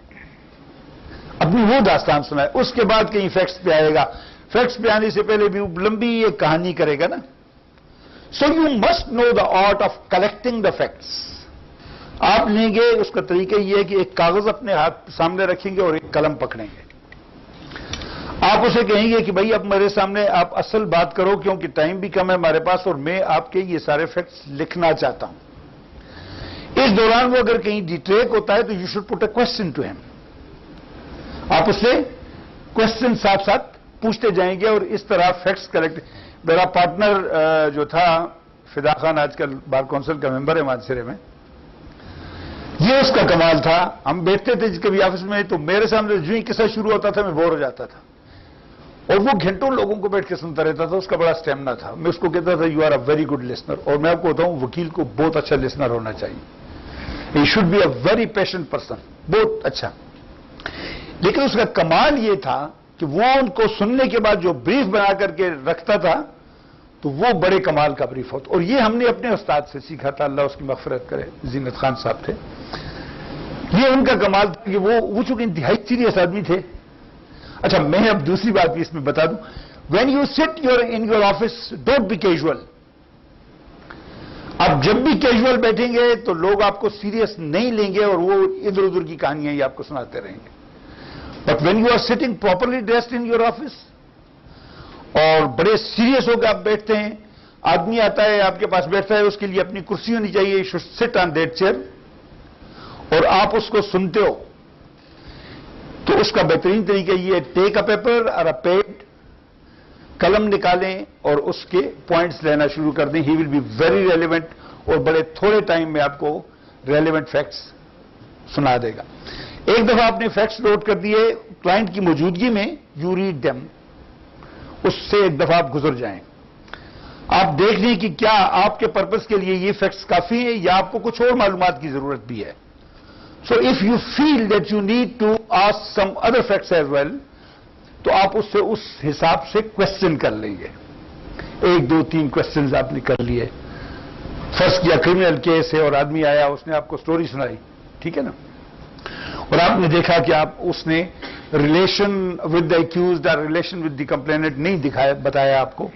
अपनी वो दास्तान सुनाए, उसके बाद कहीं फैक्ट्स पे आएगा, फैक्ट्स पे आने से पहले भी लंबी एक कहानी करेगा ना। So you must know the art of collecting the facts. आप लेंगे, उसका तरीका यह है कि एक कागज अपने हाथ सामने रखेंगे और एक कलम पकड़ेंगे, आप उसे कहेंगे कि भाई अब मेरे सामने आप असल बात करो, क्योंकि टाइम भी कम है हमारे पास और मैं आपके ये सारे फैक्ट्स लिखना चाहता हूं। इस दौरान वो अगर कहीं डिट्रैक होता है तो you should put a question to him, आप उससे क्वेश्चन साथ साथ पूछते जाएंगे, और इस तरह फैक्ट्स कलेक्ट। मेरा पार्टनर जो था फिदा खान, आजकल बार काउंसिल का मेंबर है मानसरे में, ये उसका कमाल था। हम बैठते थे कभी ऑफिस में, तो मेरे सामने जो ही किस्सा शुरू होता था मैं बोर हो जाता था, और वो घंटों लोगों को बैठ के सुनता रहता था, उसका बड़ा स्टेमिना था। मैं उसको कहता था you are a very good listener, और मैं आपको बताऊं वकील को बहुत अच्छा लिसनर होना चाहिए, he should be a very patient person, बहुत अच्छा। लेकिन उसका कमाल ये था कि वो उनको सुनने के बाद जो ब्रीफ बना करके रखता था, तो वो बड़े कमाल का ब्रीफ होता। और ये हमने अपने उस्ताद से सीखा था, अल्लाह उसकी मगफिरत करे, जीनत खान साहब थे। ये उनका कमाल था कि वो चूंकि इंतहाई सीरियस आदमी थे। अच्छा, मैं अब दूसरी बात भी इसमें बता दूं, when you sit in your office, don't be casual. आप जब भी कैजुअल बैठेंगे तो लोग आपको सीरियस नहीं लेंगे और वो इधर उधर की कहानियां ही आपको सुनाते रहेंगे। But when you are sitting properly dressed in your office और बड़े सीरियस होकर आप बैठते हैं, आदमी आता है आपके पास बैठता है, उसके लिए अपनी कुर्सी होनी चाहिए, you should sit on that chair, और आप उसको सुनते हो, तो उसका बेहतरीन तरीका ये, टेक अ पेपर और अ पेन, कलम निकालें और उसके पॉइंट्स लेना शुरू कर दें। He will be very relevant और बड़े थोड़े टाइम में आपको रेलिवेंट फैक्ट्स सुना देगा। एक दफा आपने फैक्ट्स नोट कर दिए क्लाइंट की मौजूदगी में, यू रीड देम, उससे एक दफा आप गुजर जाएं। आप देख लें कि क्या आपके पर्पस के लिए ये फैक्ट्स काफी है या आपको कुछ और मालूमात की जरूरत भी है। So if you feel that you need to ask some other facts as well, तो आप उससे उस हिसाब से क्वेश्चन कर लेंगे। 1, 2, 3 क्वेश्चंस आपने कर लिए। फर्स्ट किया क्रिमिनल केस है और आदमी आया, उसने आपको स्टोरी सुनाई, ठीक है ना, और आपने देखा कि आप उसने रिलेशन विद द एक्यूज्ड और रिलेशन विद द कंप्लेनेंट नहीं दिखाया, बताया आपको,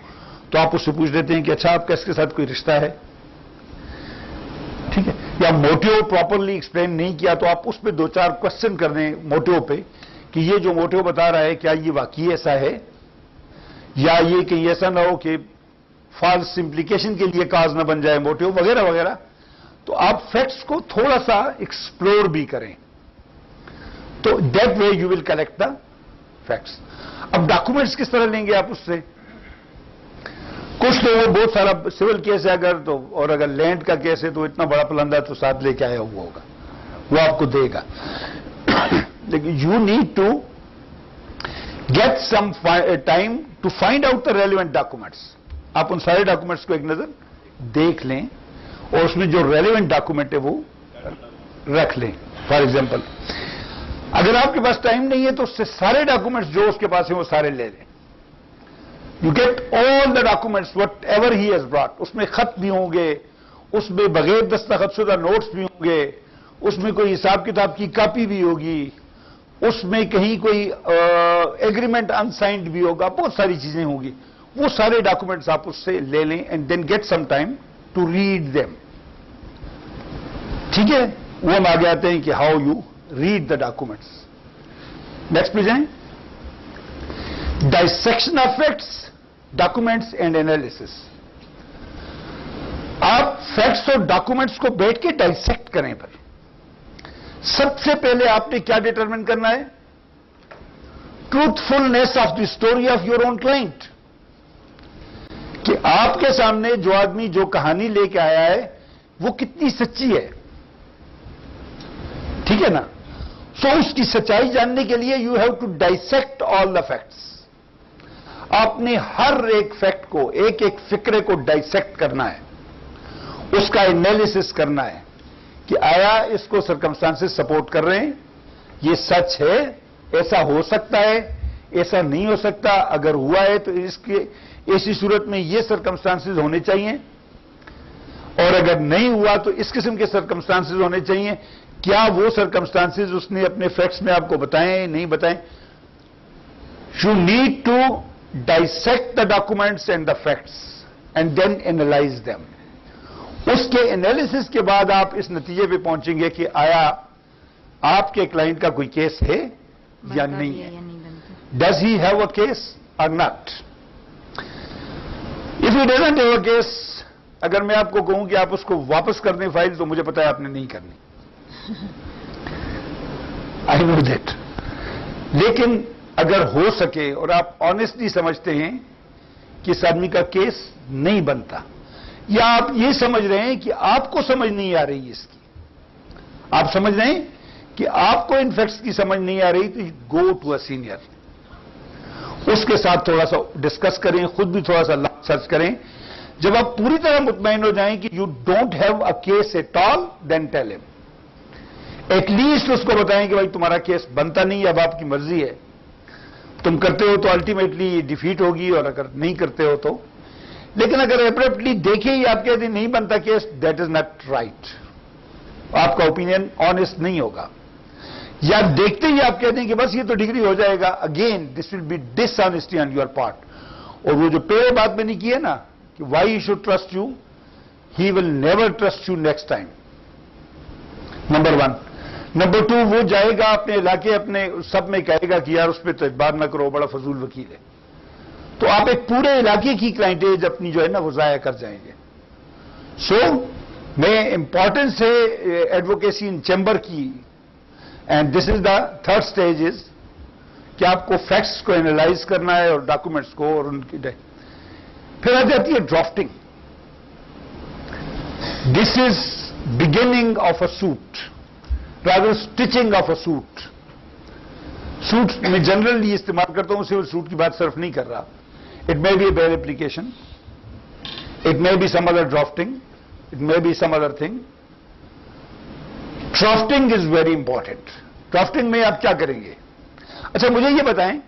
तो आप उससे पूछ लेते हैं कि अच्छा आपका इसके साथ कोई रिश्ता है, ठीक है, या मोटिव प्रॉपरली एक्सप्लेन नहीं किया, तो आप उस पर 2-4 क्वेश्चन कर दें मोटिव पे कि ये जो मोटिव बता रहा है क्या ये वाकई ऐसा है, या ये कहीं ऐसा ना हो कि फॉल्स इम्प्लीकेशन के लिए काज ना बन जाए मोटिव वगैरह वगैरह। तो आप फैक्ट्स को थोड़ा सा एक्सप्लोर भी करें, तो that way you will collect the facts. अब डॉक्यूमेंट्स किस तरह लेंगे आप उससे? कुछ लोगों बहुत सारा सिविल केस है अगर तो, और अगर लैंड का केस है तो इतना बड़ा पलंदा तो साथ लेके आया हुआ होगा, वो आपको देगा। लेकिन you need to get some time to find out the relevant documents. आप उन सारे डॉक्यूमेंट्स को एक नजर देख लें और उसमें जो रेलिवेंट डॉक्यूमेंट है वो रख लें। फॉर एग्जाम्पल, अगर आपके पास टाइम नहीं है तो उससे सारे डॉक्यूमेंट्स जो उसके पास है वो सारे ले लें। You get all the documents what ever he has brought. उसमें खत भी होंगे, उसमें बगैर दस्तखतशुदा नोट्स भी होंगे, उसमें कोई हिसाब किताब की कॉपी भी होगी, उसमें कहीं कोई एग्रीमेंट अनसाइंड भी होगा, बहुत सारी चीजें होंगी। वो सारे डॉक्यूमेंट्स आप उससे ले लें and then get some time to read them, ठीक है। वो हम आगे आते हैं कि how you read the documents. Next पे जाएं, dissection of facts, documents and analysis. आप फैक्ट्स और डॉक्यूमेंट्स को बैठ के डाइसेक्ट करें। पर सबसे पहले आपने क्या डिटरमिन करना है? Truthfulness of the story of your own client, कि आपके सामने जो आदमी जो कहानी लेके आया है वो कितनी सच्ची है, ठीक है ना। सो उसकी सच्चाई जानने के लिए you have to dissect all the facts. आपने हर एक फैक्ट को, एक एक फिक्रे को डाइसेक्ट करना है, उसका एनालिसिस करना है कि आया इसको सर्कमस्टांसेस सपोर्ट कर रहे हैं, ये सच है, ऐसा हो सकता है, ऐसा नहीं हो सकता, अगर हुआ है तो इसके ऐसी सूरत में ये सर्कमस्टांसेस होने चाहिए, और अगर नहीं हुआ तो इस किस्म के सर्कमस्टांसेस होने चाहिए। क्या वो सर्कमस्टांसेस उसने अपने फैक्ट्स में आपको बताए नहीं बताए? You need to dissect the documents and the facts and then analyse them. उसके एनालिसिस के बाद आप इस नतीजे पे पहुंचेंगे कि आया आपके क्लाइंट का कोई केस है या नहीं है। Does he have a case और not? If he doesn't have a case, अगर मैं आपको कहूं कि आप उसको वापस कर दें फाइल, तो मुझे पता है आपने नहीं करनी, आई नो दैट। लेकिन अगर हो सके और आप ऑनेस्टली समझते हैं कि इस आदमी का केस नहीं बनता, या आप ये समझ रहे हैं कि आपको समझ नहीं आ रही इसकी, आप समझ रहे हैं कि आपको इन फैक्ट्स की समझ नहीं आ रही, तो गो टू अ सीनियर, उसके साथ थोड़ा सा डिस्कस करें, खुद भी थोड़ा सा सर्च करें। जब आप पूरी तरह मुतमईन हो जाएं कि you don't have a case at all, then tell him. At least उसको बताएं कि भाई तुम्हारा केस बनता नहीं, अब आपकी मर्जी है, तुम करते हो तो अल्टीमेटली डिफीट होगी, और अगर नहीं करते हो तो। लेकिन अगर एब्रप्टली देखे ही आप कहते नहीं बनता case, that is not right, आपका ओपिनियन ऑनेस्ट नहीं होगा। या देखते ही आप कहते हैं कि बस ये तो डिग्री हो जाएगा, again this will be dishonesty on your part. और वो जो पहले बात मैंने की है ना कि why you should trust you, he will never trust you next time. Number 1. Number 2, वो जाएगा अपने इलाके अपने सब में कहेगा कि यार उस पर तो एतबार ना करो, बड़ा फजूल वकील है। तो आप एक पूरे इलाके की क्लाइंटेज अपनी जो है ना वो जाया कर जाएंगे। सो मैं इंपॉर्टेंस है एडवोकेसी इन चैम्बर की, and this is the third stage is कि आपको फैक्ट्स को एनालाइज करना है और डॉक्यूमेंट्स को और उनकी फिर आ जाती है drafting. This is beginning of a suit, rather stitching of a suit. Suit में जनरली इस्तेमाल करता हूं, सिविल सूट की बात सिर्फ नहीं कर रहा। It may be a bail application, it may be some other drafting, it may be some other thing. Drafting is very important. Drafting में आप क्या करेंगे? अच्छा मुझे ये बताएं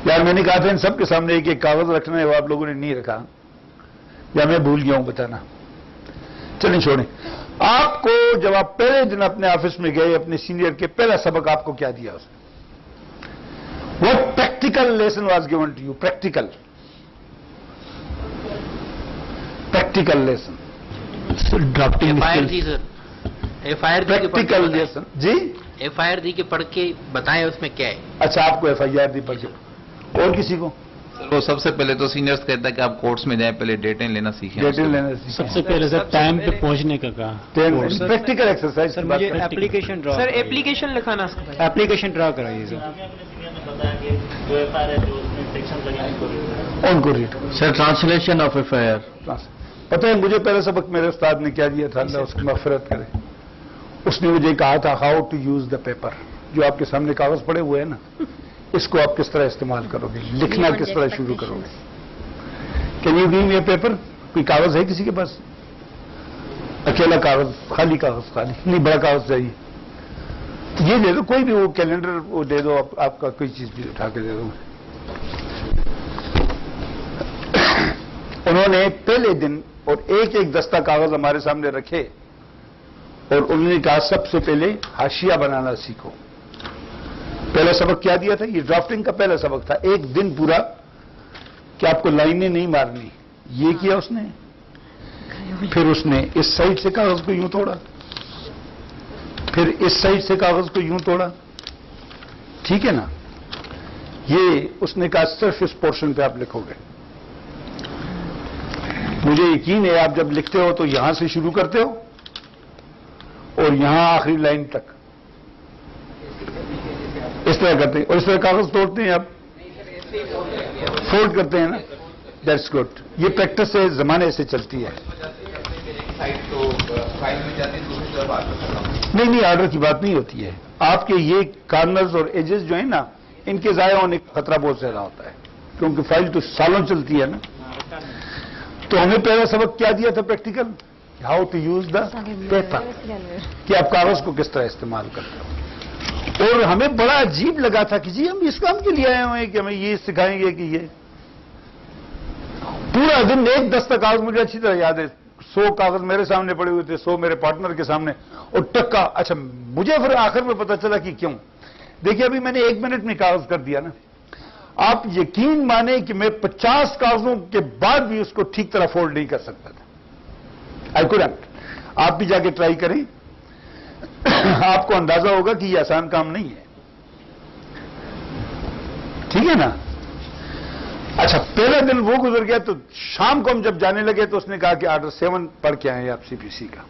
यार, मैंने कहा था इन सबके सामने एक एक कागज रखना है, वो आप लोगों ने नहीं रखा, या मैं भूल गया हूं बताना। चलिए छोड़ें। आपको जब आप पहले दिन अपने ऑफिस में गए, अपने सीनियर के पहला सबक आपको क्या दिया उसने? What practical lesson was given to you? Practical lesson. Drafting FIR थी सर, एफआईआर प्रैक्टिकल लेसन जी। एफआईआर दी के पढ़ के बताएं उसमें क्या है। अच्छा आपको एफआईआर दी पढ़ के, और किसी को? वो सबसे पहले तो सीनियर्स कहता है कि आप कोर्ट्स में जाएं, पहले डेटें लेना सीखें। डेटें लेना सीखें। सबसे पहले सर टाइम पे पहुंचने का कहा। Practical exercise. सर मुझे एप्लीकेशन ड्रा, सर एप्लीकेशन लिखाना, एप्लीकेशन ड्रा कराइए सर। उनको read. Sir translation of FIR. पता है मुझे पहला सबक मेरे उस्ताद ने क्या दिया था, अल्लाह उसकी मग़फ़िरत करे। उसने मुझे कहा था how to use the paper. जो आपके सामने कागज पड़े हुए हैं ना, इसको आप किस तरह इस्तेमाल करोगे, लिखना किस तरह शुरू करोगे। Can you give me a paper? कोई कागज है किसी के पास? अकेला कागज, खाली कागज, खाली नहीं, बड़ा कागज चाहिए। ये दे दो, कोई भी वो कैलेंडर वो दे दो, आपका कोई चीज भी उठा के दे दो। उन्होंने पहले दिन और एक एक दस्ता कागज हमारे सामने रखे और उन्होंने कहा सबसे पहले हाशिया बनाना सीखो। पहला सबक क्या दिया था? ये ड्राफ्टिंग का पहला सबक था। एक दिन पूरा कि आपको लाइनें नहीं मारनी, ये किया उसने। फिर उसने इस साइड से कागज को यूं तोड़ा, फिर इस साइड से कागज को यूं तोड़ा, ठीक है ना। ये उसने कहा सिर्फ इस पोर्शन पे आप लिखोगे। मुझे यकीन है आप जब लिखते हो तो यहां से शुरू करते हो और यहां आखिरी लाइन तक इस तरह करते हैं, और इस तरह कागज तोड़ते हैं आप, फोल्ड करते हैं ना। That's good. ये प्रैक्टिस से जमाने से चलती है। नहीं, ऑर्डर की बात नहीं होती है। आपके ये कार्नर्स और एजेस जो है ना, इनके जाया होने का खतरा बहुत ज्यादा होता है, क्योंकि फाइल तो सालों चलती है ना। तो हमें पहला सबक क्या दिया था practical? How to use the paper, कि आप कागज को किस तरह इस्तेमाल करते हो। और हमें बड़ा अजीब लगा था कि जी हम इस काम के लिए आए हुए हैं कि हमें ये सिखाएंगे कि ये पूरा दिन एक दस्ता कागज। मुझे अच्छी तरह याद है, 100 कागज मेरे सामने पड़े हुए थे, 100 मेरे पार्टनर के सामने, और टक्का। अच्छा मुझे फिर आखिर में पता चला कि क्यों। देखिए अभी मैंने 1 मिनट में कागज कर दिया ना, आप यकीन माने कि मैं 50 कागजों के बाद भी उसको ठीक तरह फोल्ड नहीं कर सकता था। I couldn't. आप भी जाके ट्राई करें, आपको अंदाजा होगा कि यह आसान काम नहीं है, ठीक है ना। अच्छा पहला दिन वो गुजर गया, तो शाम को हम जब जाने लगे तो उसने कहा कि ऑर्डर 7 पढ़ के आए आप सीपीसी का।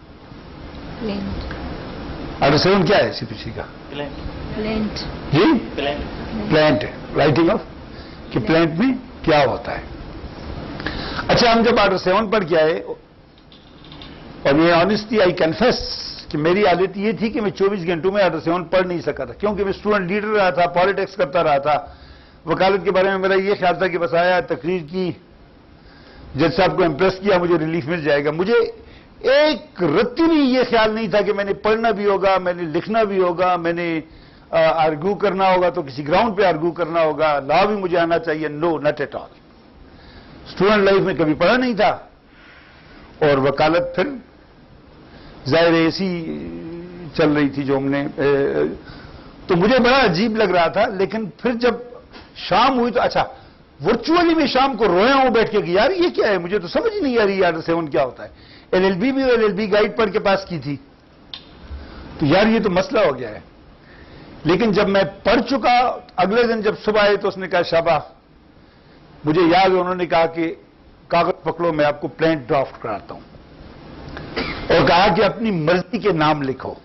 ऑर्डर 7 क्या है सीपीसी का? प्लेंट जी प्लांट है, राइटिंग ऑफ, कि प्लांट में क्या होता है। अच्छा हम जब ऑर्डर 7 पढ़ के आए, और मैं ऑनेस्टली आई कन्फेस कि मेरी आदत ये थी कि मैं 24 घंटों में ऑर्डर 7 पढ़ नहीं सका था, क्योंकि मैं स्टूडेंट लीडर रहा था, पॉलिटिक्स करता रहा था। वकालत के बारे में मेरा ये ख्याल था कि बस आया तकरीर की, जज साहब को इम्प्रेस किया, मुझे रिलीफ मिल जाएगा। मुझे एक रत्ती भी ये ख्याल नहीं था कि मैंने पढ़ना भी होगा, मैंने लिखना भी होगा, मैंने आर्ग्यू करना होगा तो किसी ग्राउंड पे आर्ग्यू करना होगा, लॉ भी मुझे आना चाहिए। No not at all. Student life में कभी पढ़ा नहीं था, और वकालत फिर जाहिर ऐसी चल रही थी जो हमने, तो मुझे बड़ा अजीब लग रहा था। लेकिन फिर जब शाम हुई तो अच्छा वर्चुअली मैं शाम को रोया हूं बैठ के कि यार ये क्या है, मुझे तो समझ ही नहीं आ रही यार 7 क्या होता है। एलएलबी भी एलएलबी गाइड पढ़ के पास की थी, तो यार ये तो मसला हो गया है। लेकिन जब मैं पढ़ चुका, अगले दिन जब सुबह आए तो उसने कहा शाबा, मुझे याद है उन्होंने कहा कि कागज पकड़ो मैं आपको प्लान ड्राफ्ट कराता हूं, और कहा कि अपनी मर्जी के नाम लिखो,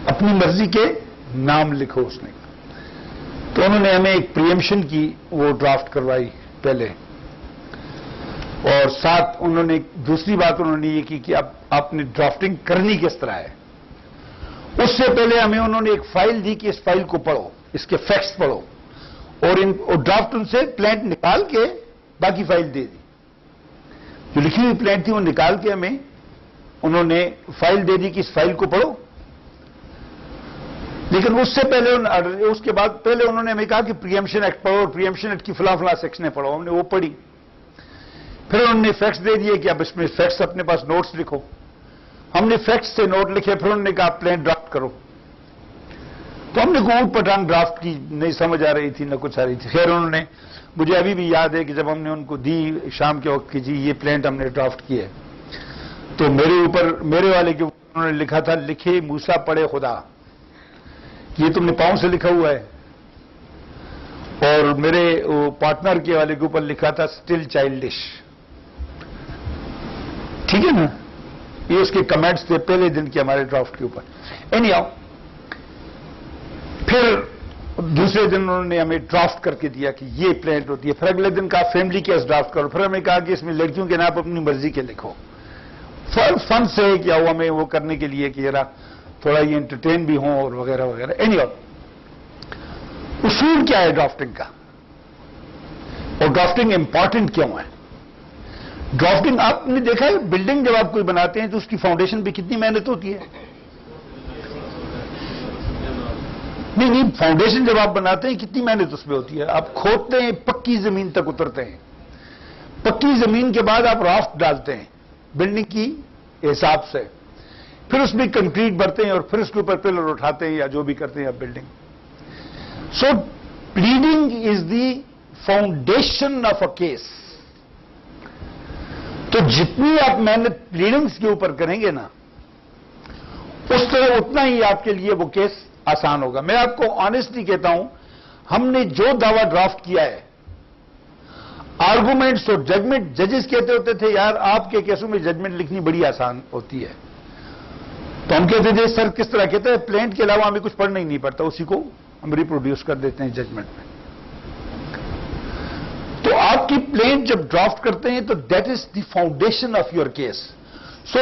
अपनी मर्जी के नाम लिखो उसने। तो उन्होंने हमें एक प्रीएम्पशन की वो ड्राफ्ट करवाई पहले, और साथ उन्होंने दूसरी बात उन्होंने ये की कि आपने ड्राफ्टिंग करनी किस तरह है। उससे पहले हमें उन्होंने एक फाइल दी कि इस फाइल को पढ़ो, इसके फैक्ट्स पढ़ो, और ड्राफ्ट उनसे प्लान निकाल के बाकी फाइल दे दी। जो लिखी हुई प्लान थी वो निकाल के हमें उन्होंने फाइल दे दी कि इस फाइल को पढ़ो। लेकिन उससे पहले उसके बाद पहले उन्होंने हमें कहा कि प्रीएम्पशन एक्ट पढ़ो, और प्रीएम्पशन एक्ट की फला सेक्शनें पढ़ो। हमने वो पढ़ी, फिर उन्होंने फैक्ट्स दे दिए कि अब इसमें फैक्ट्स अपने पास नोट्स लिखो। हमने फैक्ट्स से नोट लिखे, फिर उन्होंने कहा प्लान ड्राफ्ट करो। तो हमने ऊट पटांग ड्राफ्ट की, नहीं समझ आ रही थी न कुछ आ रही थी। खैर उन्होंने, मुझे अभी भी याद है कि जब हमने उनको दी शाम के वक्त की जी ये प्लान हमने ड्राफ्ट किया है, तो मेरे ऊपर, मेरे वाले के उन्होंने लिखा था लिखे मूसा पढ़े खुदा, ये तुमने पांव से लिखा हुआ है। और मेरे पार्टनर के वाले के ऊपर लिखा था स्टिल चाइल्डिश। ठीक है ना, ये उसके कमेंट्स थे पहले दिन के हमारे ड्राफ्ट के ऊपर। एनीहाउ, फिर दूसरे दिन उन्होंने हमें ड्राफ्ट करके दिया कि ये प्लान होती है। फिर अगले दिन कहा फैमिली केस ड्राफ्ट करो। फिर हमें कहा कि इसमें लड़कियों के नाम अपनी मर्जी के लिखो। फन से क्या हुआ हमें वो करने के लिए कि जरा थोड़ा ये एंटरटेन भी हो और वगैरह वगैरह। एनीहाउ, उसूल क्या है ड्राफ्टिंग का, और ड्राफ्टिंग इंपॉर्टेंट क्यों है? ड्राफ्टिंग, आपने देखा है बिल्डिंग जब आप कोई बनाते हैं तो उसकी फाउंडेशन पे कितनी मेहनत होती है। नहीं, फाउंडेशन जब आप बनाते हैं कितनी मेहनत उसमें होती है। आप खोदते हैं, पक्की जमीन तक उतरते हैं, पक्की जमीन के बाद आप राफ्ट डालते हैं बिल्डिंग की हिसाब से, फिर उसमें कंक्रीट भरते हैं और फिर उसके ऊपर पिलर उठाते हैं या जो भी करते हैं आप building. So pleading is the foundation of a case. तो जितनी आप मेहनत प्लीडिंग्स के ऊपर करेंगे ना, उस तरह उतना ही आपके लिए वो केस आसान होगा। मैं आपको ऑनेस्टली कहता हूं, हमने जो दावा ड्राफ्ट किया है, आर्गुमेंट्स और जजमेंट, जजेस कहते होते थे यार आपके केसों में जजमेंट लिखनी बड़ी आसान होती है। तो हम कहते थे सर किस तरह? कहते हैं प्लेंट के अलावा हमें कुछ पढ़ना ही नहीं पड़ता, उसी को हम रिप्रोड्यूस कर देते हैं जजमेंट में। तो आपकी प्लेंट जब ड्राफ्ट करते हैं तो that is the foundation of your case. So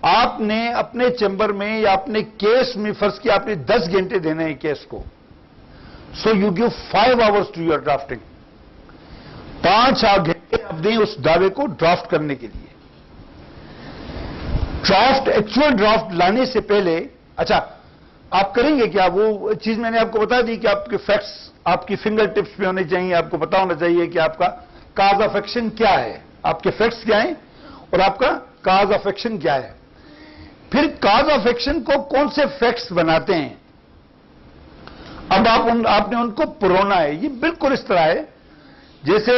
आपने अपने चैम्बर में या अपने केस में, फर्ज किया आपने 10 घंटे देने हैं केस को, so you give 5 hours to your drafting. 5 घंटे आप दें उस दावे को ड्राफ्ट करने के लिए। ड्राफ्ट, एक्चुअल ड्राफ्ट लाने से पहले, अच्छा आप करेंगे क्या? वो चीज मैंने आपको बता दी कि आपके फैक्ट्स आपकी फिंगर टिप्स पे होने चाहिए। आपको पता होना चाहिए कि आपका काज ऑफ एक्शन क्या है, आपके फैक्ट्स क्या है और आपका काज ऑफ एक्शन क्या है। फिर काज ऑफ एक्शन को कौन से फैक्ट्स बनाते हैं, अब आपने उनको पुरोना है। ये बिल्कुल इस तरह है जैसे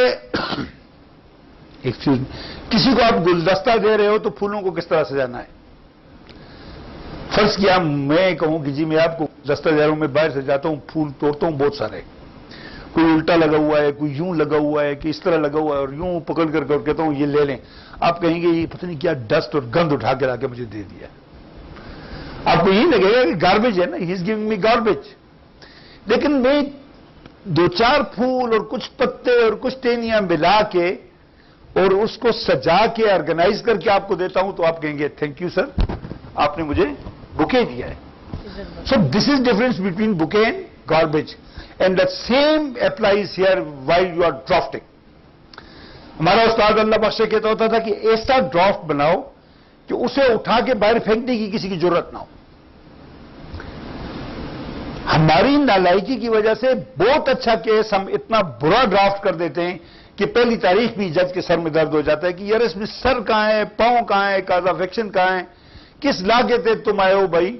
एक्सक्यूज मी, किसी को आप गुलदस्ता दे रहे हो तो फूलों को किस तरह सजाना है। फर्ज किया मैं कहूं कि जी मैं आपको गुलदस्ता दे रहा हूं, मैं बाहर से जाता हूं, फूल तोड़ता हूं बहुत सारे, कोई उल्टा लगा हुआ है, कोई यूं लगा हुआ है कि इस तरह लगा हुआ है, और यूं पकड़ कर कहता हूं ये ले लें। आप कहेंगे ये पता नहीं क्या डस्ट और गंद उठा के लाके मुझे दे दिया। आपको यही लगेगा कि गार्बेज है ना, he is giving me garbage. लेकिन मैं 2-4 फूल और कुछ पत्ते और कुछ टेनियां मिला के और उसको सजा के ऑर्गेनाइज करके आपको देता हूं तो आप कहेंगे थैंक यू सर, आपने मुझे बुके दिया है। So this is difference between bouquet and garbage, and the same applies here while you are drafting. हमारा उस्ताद अल्लाह बख्शे कहता होता था कि ऐसा ड्राफ्ट बनाओ कि उसे उठा के बाहर फेंकने की किसी की जरूरत ना हो। हमारी नालायकी की वजह से बहुत अच्छा केस हम इतना बुरा ड्राफ्ट कर देते हैं कि पहली तारीख भी जज के सर में दर्द हो जाता है कि यार इसमें सर कहां है, पांव कहां है, काज ऑफ एक्शन कहां है, किस लाके थे तुम आए हो भाई।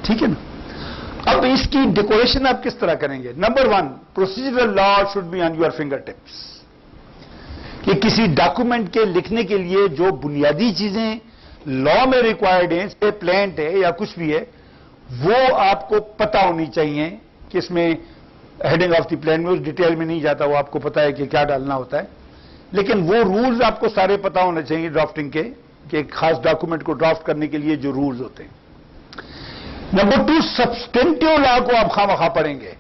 ठीक है ना। अब अब इसकी डेकोरेशन आप किस तरह करेंगे? Number 1, procedural law should be on your finger tips. कि किसी डॉक्यूमेंट के लिखने के लिए जो बुनियादी चीजें लॉ में रिक्वायर्ड हैं, से प्लांट है या कुछ भी है, वो आपको पता होनी चाहिए कि इसमें हेडिंग ऑफ द प्लान में उस डिटेल में नहीं जाता, वो आपको पता है कि क्या डालना होता है, लेकिन वो रूल्स आपको सारे पता होने चाहिए ड्राफ्टिंग के, कि एक खास डॉक्यूमेंट को ड्राफ्ट करने के लिए जो रूल्स होते हैं। नंबर 2, सब्सटेंटिव लॉ को आप खामखा पढ़ेंगे।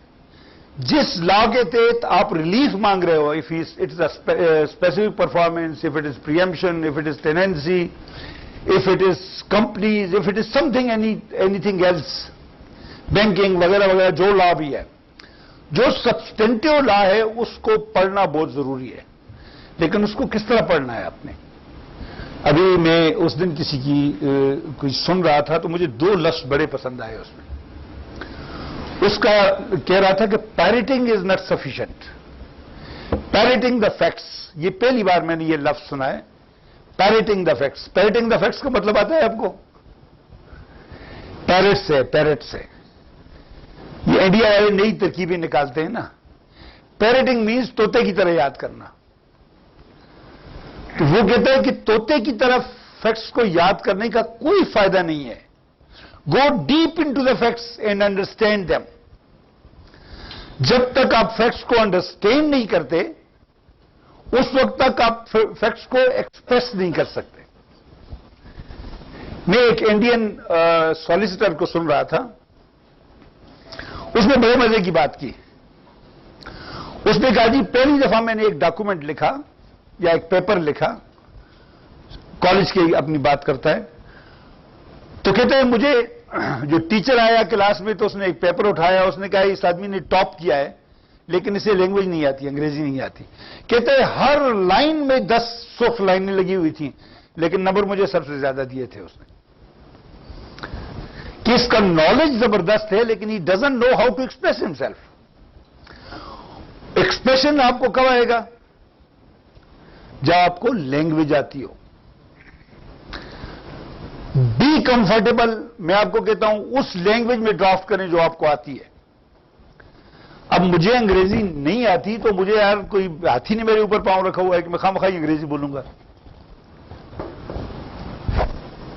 जिस लॉ के तहत आप रिलीफ मांग रहे हो, if it is a specific performance, if it is preemption, if it is tenancy, if it is companies, if it is something anything else, banking वगैरह वगैरह, जो लॉ भी है, जो सब्सटेंटिव लॉ है उसको पढ़ना बहुत जरूरी है। लेकिन उसको किस तरह पढ़ना है आपने? अभी मैं उस दिन किसी की कोई सुन रहा था तो मुझे 2 लफ्ज बड़े पसंद आए उसमें। उसका कह रहा था कि parroting is not sufficient, parroting the facts. ये पहली बार मैंने ये लफ्ज सुना है, parroting the facts. Parroting the facts का मतलब आता है आपको? पैरेट से ये इंडिया वाले नई तरकीबें निकालते हैं ना। पैरेटिंग मीन्स तोते की तरह याद करना। तो वो कहता है कि तोते की तरफ फैक्ट्स को याद करने का कोई फायदा नहीं है। Go deep into the facts and understand them. जब तक आप फैक्ट्स को अंडरस्टैंड नहीं करते, उस वक्त तक आप फैक्ट्स को एक्सप्रेस नहीं कर सकते। मैं एक इंडियन सॉलिसिटर को सुन रहा था, उसने बड़े मजे की बात की। उसने कहा जी पहली दफा मैंने एक डॉक्यूमेंट लिखा या एक पेपर लिखा, कॉलेज की अपनी बात करता है, तो कहते हैं मुझे जो टीचर आया क्लास में तो उसने एक पेपर उठाया, उसने कहा इस आदमी ने टॉप किया है लेकिन इसे लैंग्वेज नहीं आती, अंग्रेजी नहीं आती। कहते हैं हर लाइन में 10 लाइनें लगी हुई थी लेकिन नंबर मुझे सबसे ज्यादा दिए थे उसने। कि इसका नॉलेज जबरदस्त है लेकिन he doesn't know how to express himself. Expression आपको कब आएगा? जब आपको लैंग्वेज आती हो। बी कंफर्टेबल, मैं आपको कहता हूं उस लैंग्वेज में ड्राफ्ट करें जो आपको आती है। अब मुझे अंग्रेजी नहीं आती तो मुझे यार कोई हाथी ने मेरे ऊपर पांव रखा हुआ है कि मैं खामखाई अंग्रेजी बोलूंगा।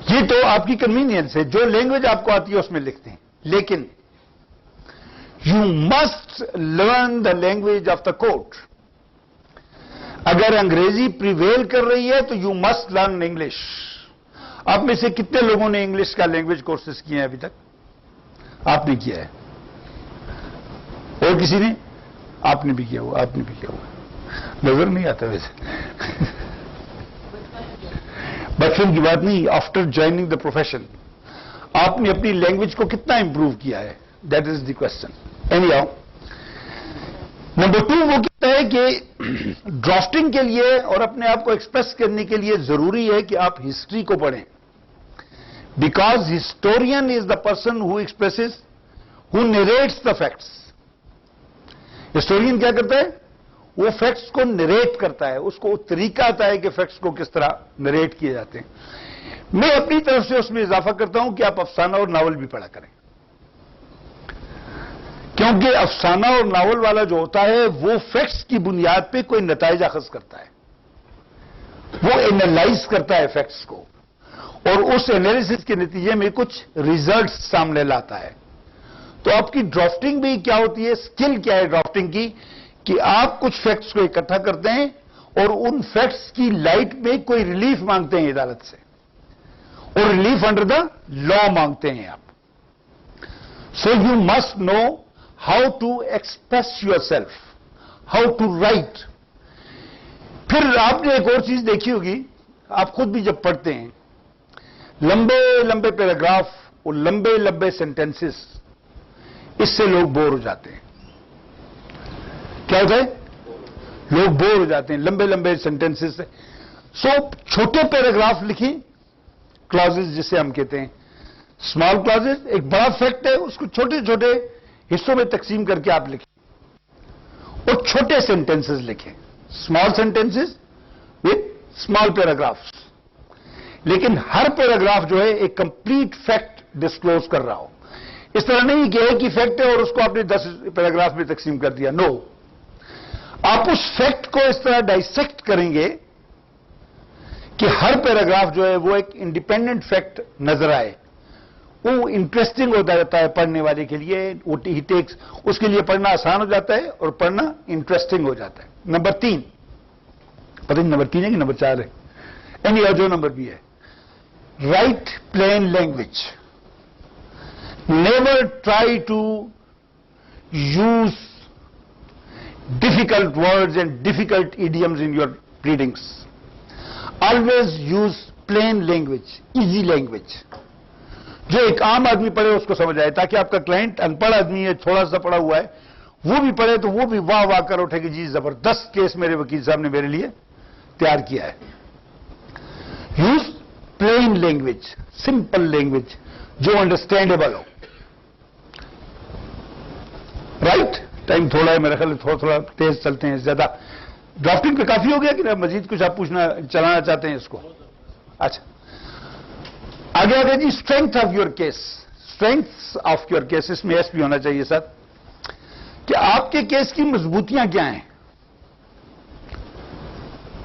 ये तो आपकी कन्वीनियंस है, जो लैंग्वेज आपको आती है उसमें लिखते हैं। लेकिन you must learn the language of the court. अगर अंग्रेजी प्रिवेल कर रही है तो यू मस्ट लर्न इंग्लिश। आप में से कितने लोगों ने इंग्लिश का लैंग्वेज कोर्सेज किए हैं अभी तक? आपने किया है। और किसी ने? आपने भी किया हुआ, आपने भी किया हुआ। नजर नहीं आता वैसे। बचपन की बात नहीं, आफ्टर ज्वाइनिंग द प्रोफेशन आपने अपनी लैंग्वेज को कितना इंप्रूव किया है, that is the question. Anyhow, number 2 वो कहता है कि ड्राफ्टिंग के लिए और अपने आप को एक्सप्रेस करने के लिए जरूरी है कि आप हिस्ट्री को पढ़ें। Because historian is the person who expresses, who narrates the facts. Historian क्या करता है? वो फैक्ट्स को नरेट करता है, उसको तरीका आता है कि फैक्ट्स को किस तरह नरेट किए जाते हैं। मैं अपनी तरफ से उसमें इजाफा करता हूं कि आप अफसाना और नावल भी पढ़ा करें, क्योंकि अफसाना और नावल वाला जो होता है वो फैक्ट्स की बुनियाद पे कोई नताइज अखज़ करता है, वो एनालाइज करता है फैक्ट्स को और उस एनालिसिस के नतीजे में कुछ रिजल्ट्स सामने लाता है। तो आपकी ड्राफ्टिंग भी क्या होती है, स्किल क्या है ड्राफ्टिंग की, कि आप कुछ फैक्ट्स को इकट्ठा करते हैं और उन फैक्ट्स की लाइट में कोई रिलीफ मांगते हैं अदालत से, और रिलीफ अंडर द लॉ मांगते हैं आप। So you must know how to express yourself, how to write. फिर आपने एक और चीज देखी होगी, आप खुद भी जब पढ़ते हैं लंबे लंबे पैराग्राफ और लंबे लंबे सेंटेंसेस, इससे लोग बोर हो जाते हैं। क्या होता है? लोग बोर हो जाते हैं लंबे लंबे सेंटेंसेस से। सो छोटे पैराग्राफ लिखिए, क्लॉजेज जिसे हम कहते हैं, स्मॉल क्लॉजेज। एक बड़ा फैक्ट है उसको छोटे छोटे हिस्सों में तकसीम करके आप लिखें और छोटे सेंटेंसेस लिखें, small sentences with small paragraphs. लेकिन हर पैराग्राफ जो है एक कंप्लीट फैक्ट डिस्क्लोज कर रहा हो, इस तरह नहीं कि एक ही फैक्ट है और उसको आपने 10 पैराग्राफ में तकसीम कर दिया। नो, आप उस फैक्ट को इस तरह डाइसेक्ट करेंगे कि हर पैराग्राफ जो है वो एक इंडिपेंडेंट फैक्ट नजर आए। वो इंटरेस्टिंग हो जाता है पढ़ने वाले के लिए, वो ही टेक्स, उसके लिए पढ़ना आसान हो जाता है और पढ़ना इंटरेस्टिंग हो जाता है। नंबर 3, पता नहीं नंबर 3 है कि नंबर 4 है, एनी और जो नंबर भी है, write plain language. Never try to use difficult words and difficult idioms in your readings. Always use plain language, easy language. जो एक आम आदमी पढ़े उसको समझ आए, ताकि आपका क्लाइंट अनपढ़ आदमी है, थोड़ा सा पढ़ा हुआ है, वो भी पढ़े तो वो भी वाह वाह कर उठे कि जी जबरदस्त केस मेरे वकील साहब ने मेरे लिए तैयार किया है। Use plain language, simple language जो अंडरस्टैंडेबल हो। राइट, टाइम थोड़ा है मेरा ख्याल, थोड़ा तेज चलते हैं। ज्यादा ड्राफ्टिंग पे काफी हो गया कि मजीद कुछ आप पूछना चलाना चाहते हैं इसको? अच्छा, आगे आगे जी, strength of your case. Strength of your case, इसमें एस भी होना चाहिए सर, कि आपके केस की मजबूतियां क्या हैं,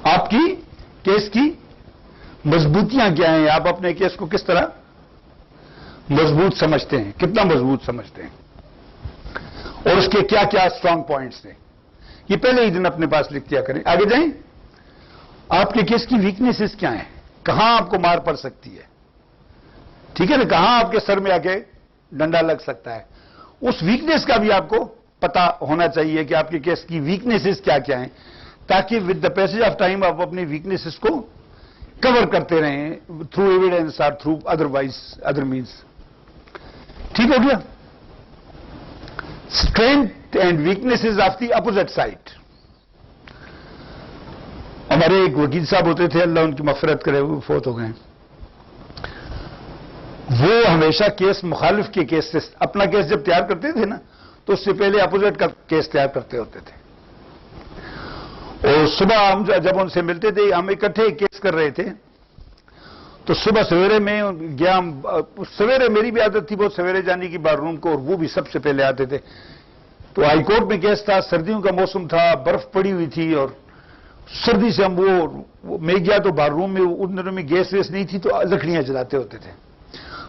आपकी केस की मजबूतियां क्या हैं, आप अपने केस को किस तरह मजबूत समझते हैं, कितना मजबूत समझते हैं, और उसके क्या क्या स्ट्रांग पॉइंट्स हैं, ये पहले ही दिन अपने पास लिख दिया करें। आगे जाएं, आपके केस की वीकनेसेस क्या हैं, कहां आपको मार पड़ सकती है, ठीक है ना, कहां आपके सर में आके डंडा लग सकता है, उस वीकनेस का भी आपको पता होना चाहिए कि आपके केस की वीकनेसेस क्या क्या हैं, ताकि with the passage of time आप अपनी वीकनेसेस को कवर करते रहें थ्रू एविडेंस और थ्रू अदरवाइज अदर मीन्स। ठीक हो गया? Strength and weaknesses of the opposite side. हमारे एक वकील साहब होते थे, अल्लाह उनकी मगफिरत करे, वो फोत हो गए। वो हमेशा केस मुखालिफ के केस से, अपना केस जब तैयार करते थे ना, तो उससे पहले अपोजिट का केस तैयार करते होते थे। और सुबह हम जब उनसे मिलते थे, हम इकट्ठे केस कर रहे थे, तो सुबह सवेरे में गया, सवेरे मेरी भी आदत थी बहुत सवेरे जाने की बार रूम को, और वो भी सबसे पहले आते थे। तो हाईकोर्ट में केस था, सर्दियों का मौसम था, बर्फ पड़ी हुई थी, और सर्दी से हम वो मैं गया तो बार रूम में उन दिनों में गैस वेस नहीं थी, तो लकड़ियां जलाते होते थे।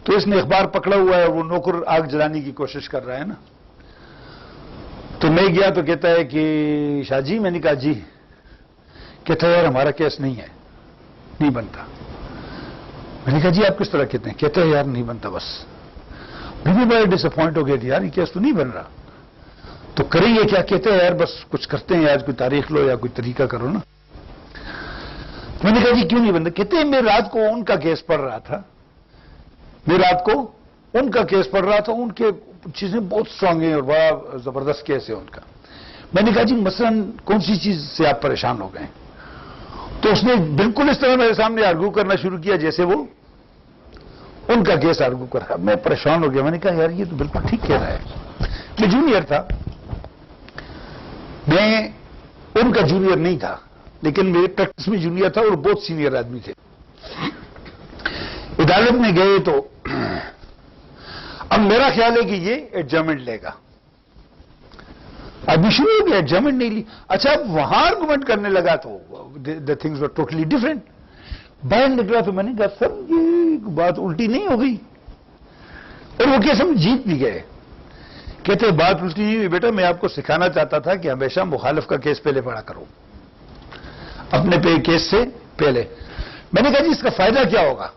तो इसने अखबार पकड़ा हुआ है, वो नौकर आग जलाने की कोशिश कर रहा है ना। तो मैं गया तो कहता है कि शाहजी, मैंने कहा जी, कहता है यार हमारा केस नहीं है, नहीं बनता। मैंने कहा जी आप किस तरह कहते हैं? कहते हैं यार नहीं बनता, बस। मैं भी बड़ा डिसअपॉइंट हो गया यार, ये केस तो नहीं बन रहा, तो करेंगे क्या? कहते हैं यार बस कुछ करते हैं, आज कोई तारीख लो या कोई तरीका करो ना। मैंने कहा जी क्यों नहीं बनता? कहते हैं मैं रात को उनका केस पढ़ रहा था, मैं रात को उनका केस पढ़ रहा था, उनके चीजें बहुत स्ट्रांग हैं और बड़ा जबरदस्त केस है उनका। मैंने कहा जी मसलन कौन सी चीज से आप परेशान हो गए? तो उसने बिल्कुल इस तरह मेरे सामने आर्ग्यू करना शुरू किया जैसे वो उनका केस आर्ग्यू कर रहा। मैं परेशान हो गया, मैंने कहा यार ये तो बिल्कुल ठीक कह रहा है। मैं जूनियर था, मैं उनका जूनियर नहीं था, लेकिन मेरे प्रैक्टिस में जूनियर था और बहुत सीनियर आदमी थे। अदालत में गए तो अब मेरा ख्याल है कि ये एडजमेंट लेगा, अभी शुरू हो गया, एडजमेंट नहीं ली। अच्छा, अब वहां आर्गुमेंट करने लगा तो the things were totally different. बाहर निकला तो मैंने कहा सर ये बात उल्टी नहीं हो गई, और वो केस हम जीत भी गए। कहते बात उल्टी नहीं हुई बेटा, मैं आपको सिखाना चाहता था कि हमेशा मुखालिफ का केस पहले पढ़ा करो, अपने पे केस से पहले। मैंने कहा जी इसका फायदा क्या होगा?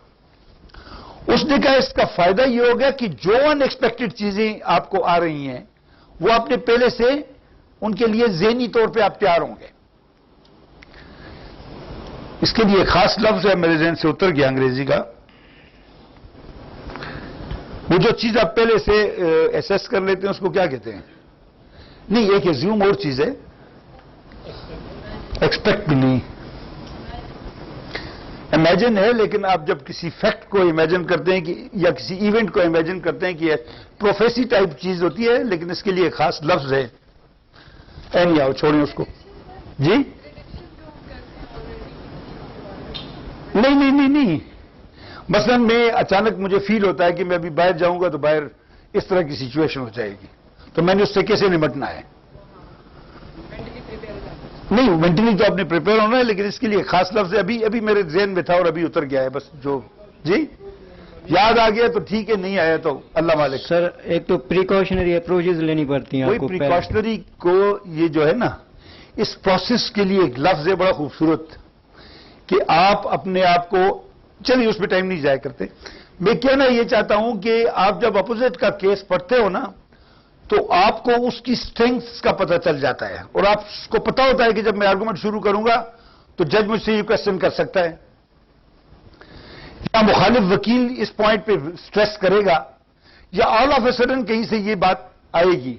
उसने कहा इसका फायदा ये होगा कि जो अनएक्सपेक्टेड चीजें आपको आ रही हैं वो आपने पहले से उनके लिए ज़हनी तौर पे आप तैयार होंगे। इसके लिए खास लफ्ज है, मेरे ज़हन से उतर गया अंग्रेजी का। वो जो चीज आप पहले से एसेस कर लेते हैं उसको क्या कहते हैं? नहीं, एक एज्यूम और चीज है, एक्सपेक्ट भी नहीं, इमेजिन है। लेकिन आप जब किसी फैक्ट को इमेजिन करते हैं कि या किसी इवेंट को इमेजिन करते हैं कि प्रोफेसी टाइप चीज होती है, लेकिन इसके लिए खास लफ्ज है। नहीं आओ, छोड़िए उसको जी। नहीं, मसलन मैं अचानक मुझे फील होता है कि मैं अभी बाहर जाऊंगा तो बाहर इस तरह की सिचुएशन हो जाएगी। तो मैंने उससे कैसे निपटना है? नहीं, मेंटली तो आपने प्रिपेयर होना है, लेकिन इसके लिए खास लफ्ज अभी अभी मेरे ज़हन में था और अभी उतर गया है। बस जो जी याद आ गया तो ठीक है, नहीं आया तो अल्लाह मालिक। सर, एक तो प्रिकॉशनरी अप्रोचेस लेनी पड़ती हैं कोई आपको। प्रिकॉशनरी को ये जो है ना, इस प्रोसेस के लिए एक लफ्ज है बड़ा खूबसूरत कि आप अपने आप को, चलिए उसमें टाइम नहीं जाया करते। मैं कहना ये चाहता हूं कि आप जब अपोजिट का केस पढ़ते हो ना, तो आपको उसकी स्ट्रेंथ्स का पता चल जाता है और आपको पता होता है कि जब मैं आर्गुमेंट शुरू करूंगा तो जज मुझसे ये क्वेश्चन कर सकता है या मुखालिफ वकील इस पॉइंट पे स्ट्रेस करेगा या ऑल ऑफ ए सडन कहीं से ये बात आएगी।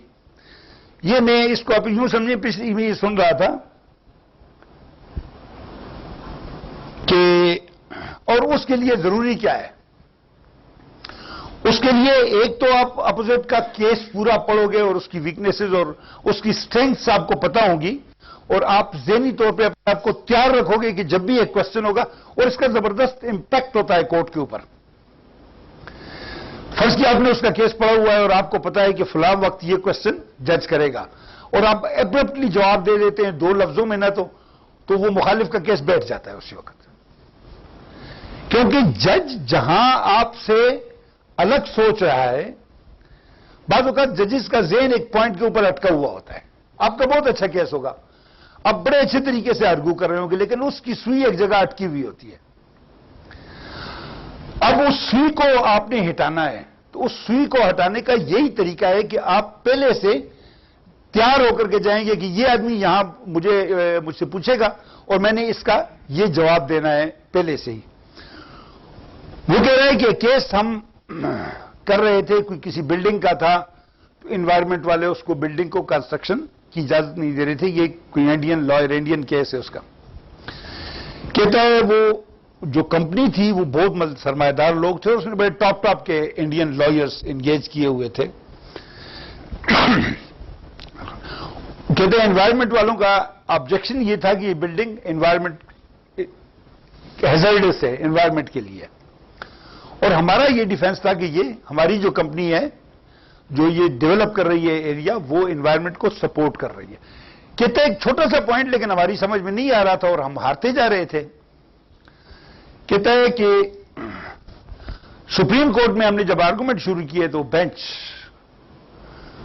ये मैं इसको आप यूं समझे, पिछली में ये सुन रहा था कि, और उसके लिए जरूरी क्या है? उसके लिए एक तो आप अपोजिट का केस पूरा पढ़ोगे और उसकी वीकनेसेस और उसकी स्ट्रेंथ्स आपको पता होगी और आप ज़हनी तौर पे अपने आप को तैयार रखोगे कि जब भी एक क्वेश्चन होगा, और इसका जबरदस्त इंपैक्ट होता है कोर्ट के ऊपर। फर्ज किया आपने उसका केस पढ़ा हुआ है और आपको पता है कि फलां वक्त ये क्वेश्चन जज करेगा और आप एब्रप्टली जवाब दे देते हैं 2 लफ्जों में ना, तो वो मुखालिफ का केस बैठ जाता है उसी वक्त, क्योंकि जज जहां आपसे अलग सोच रहा है, बाज़ औक़ात जजिस का ज़हन एक पॉइंट के ऊपर अटका हुआ होता है। आपका बहुत अच्छा केस होगा, आप बड़े अच्छे तरीके से आर्गू कर रहे होंगे, लेकिन उसकी सुई एक जगह अटकी हुई होती है। अब उस सुई को आपने हटाना है, तो उस सुई को हटाने का यही तरीका है कि आप पहले से तैयार होकर के जाएंगे कि ये आदमी यहां मुझसे पूछेगा और मैंने इसका ये जवाब देना है पहले से ही। वो कह रहे हैं कि केस हम कर रहे थे, कोई किसी बिल्डिंग का था, तो इन्वायरमेंट वाले उसको बिल्डिंग को कंस्ट्रक्शन की इजाजत नहीं दे रहे थे। ये कोई इंडियन लॉयर, इंडियन केस है उसका। कहता है वो जो कंपनी थी वो बहुत सरमाएदार लोग थे, उसने बड़े टॉप के इंडियन लॉयर्स एंगेज किए हुए थे। कहते हैं एनवायरमेंट वालों का ऑब्जेक्शन ये था कि ये बिल्डिंग एनवायरमेंट हैजर्डस है एनवायरमेंट के लिए, और हमारा ये डिफेंस था कि ये हमारी जो कंपनी है जो ये डेवलप कर रही है एरिया, वो एनवायरमेंट को सपोर्ट कर रही है। कहते एक छोटा सा पॉइंट लेकिन हमारी समझ में नहीं आ रहा था और हम हारते जा रहे थे। कहता है कि सुप्रीम कोर्ट में हमने जब आर्गुमेंट शुरू किए तो बेंच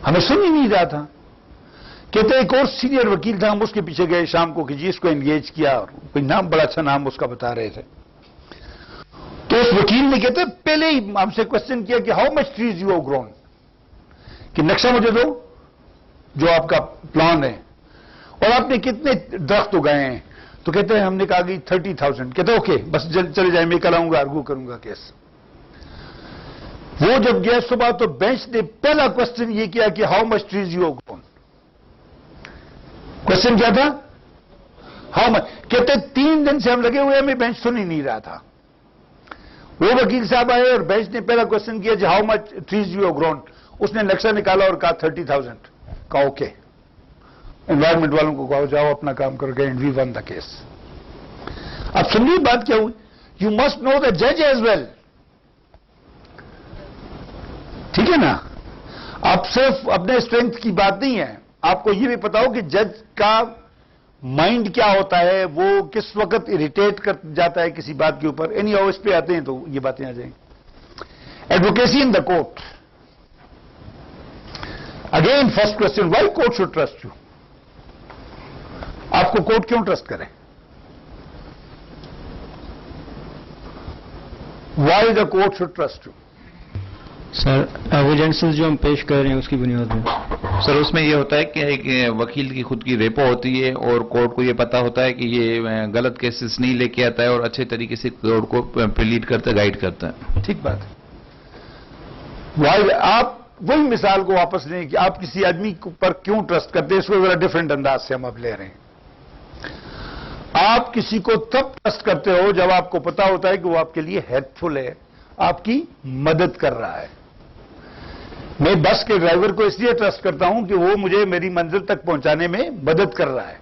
हमें सुन ही नहीं रहा था। कहते एक और सीनियर वकील था, हम उसके पीछे गए शाम को कि जी इसको एंगेज किया, और कोई नाम, बड़ा अच्छा नाम उसका बता रहे थे। तो उस वकील ने कहते पहले ही हमसे क्वेश्चन किया कि how much trees you have grown, कि नक्शा मुझे दो जो आपका प्लान है और आपने कितने दरख्त उगाए हैं। तो कहते हैं हमने कहा कि 30,000। कहते ओके बस चले जाए, मैं कल आऊंगा, आर्गू करूंगा केस। वो जब गया सुबह तो बेंच ने पहला क्वेश्चन ये किया कि how much trees you have grown. Question क्या था? How much. कहते 3 दिन से हम लगे हुए हैं, मैं बेंच सुन ही नहीं रहा था। वो वकील साहब आए और बेंच ने पहला क्वेश्चन किया जी how much trees you have grown. उसने नक्शा निकाला और कहा 30,000। कहा ओके, एनवायरमेंट वालों को कहो जाओ अपना काम करके, and we won the case. अब सुनिए बात क्या हुई। यू मस्ट नो द जज एज वेल, ठीक है ना। आप सिर्फ अपने स्ट्रेंथ की बात नहीं है, आपको यह भी पता हो कि जज का माइंड क्या होता है, वो किस वक्त इरिटेट कर जाता है किसी बात के ऊपर। एनी हाउ इस पे आते हैं तो ये बातें आ जाएंगी। Advocacy in the court. Again first question, why court should trust you. आपको कोर्ट क्यों ट्रस्ट करे? Why the court should trust you? Sir evidences जो हम पेश कर रहे हैं उसकी बुनियाद में। सर उसमें ये होता है कि एक वकील की खुद की रेपो होती है और कोर्ट को ये पता होता है कि ये गलत केसेस नहीं लेके आता है और अच्छे तरीके से कोर्ट को प्लीड करता है, गाइड करता है। ठीक बात है। वाई आप वही मिसाल को वापस लें कि आप किसी आदमी पर क्यों ट्रस्ट करते हैं, इसको जरा डिफरेंट अंदाज से हम अब ले रहे हैं। आप किसी को तब ट्रस्ट करते हो जब आपको पता होता है कि वो आपके लिए हेल्पफुल है, आपकी मदद कर रहा है। मैं बस के ड्राइवर को इसलिए ट्रस्ट करता हूं कि वो मुझे मेरी मंजिल तक पहुंचाने में मदद कर रहा है।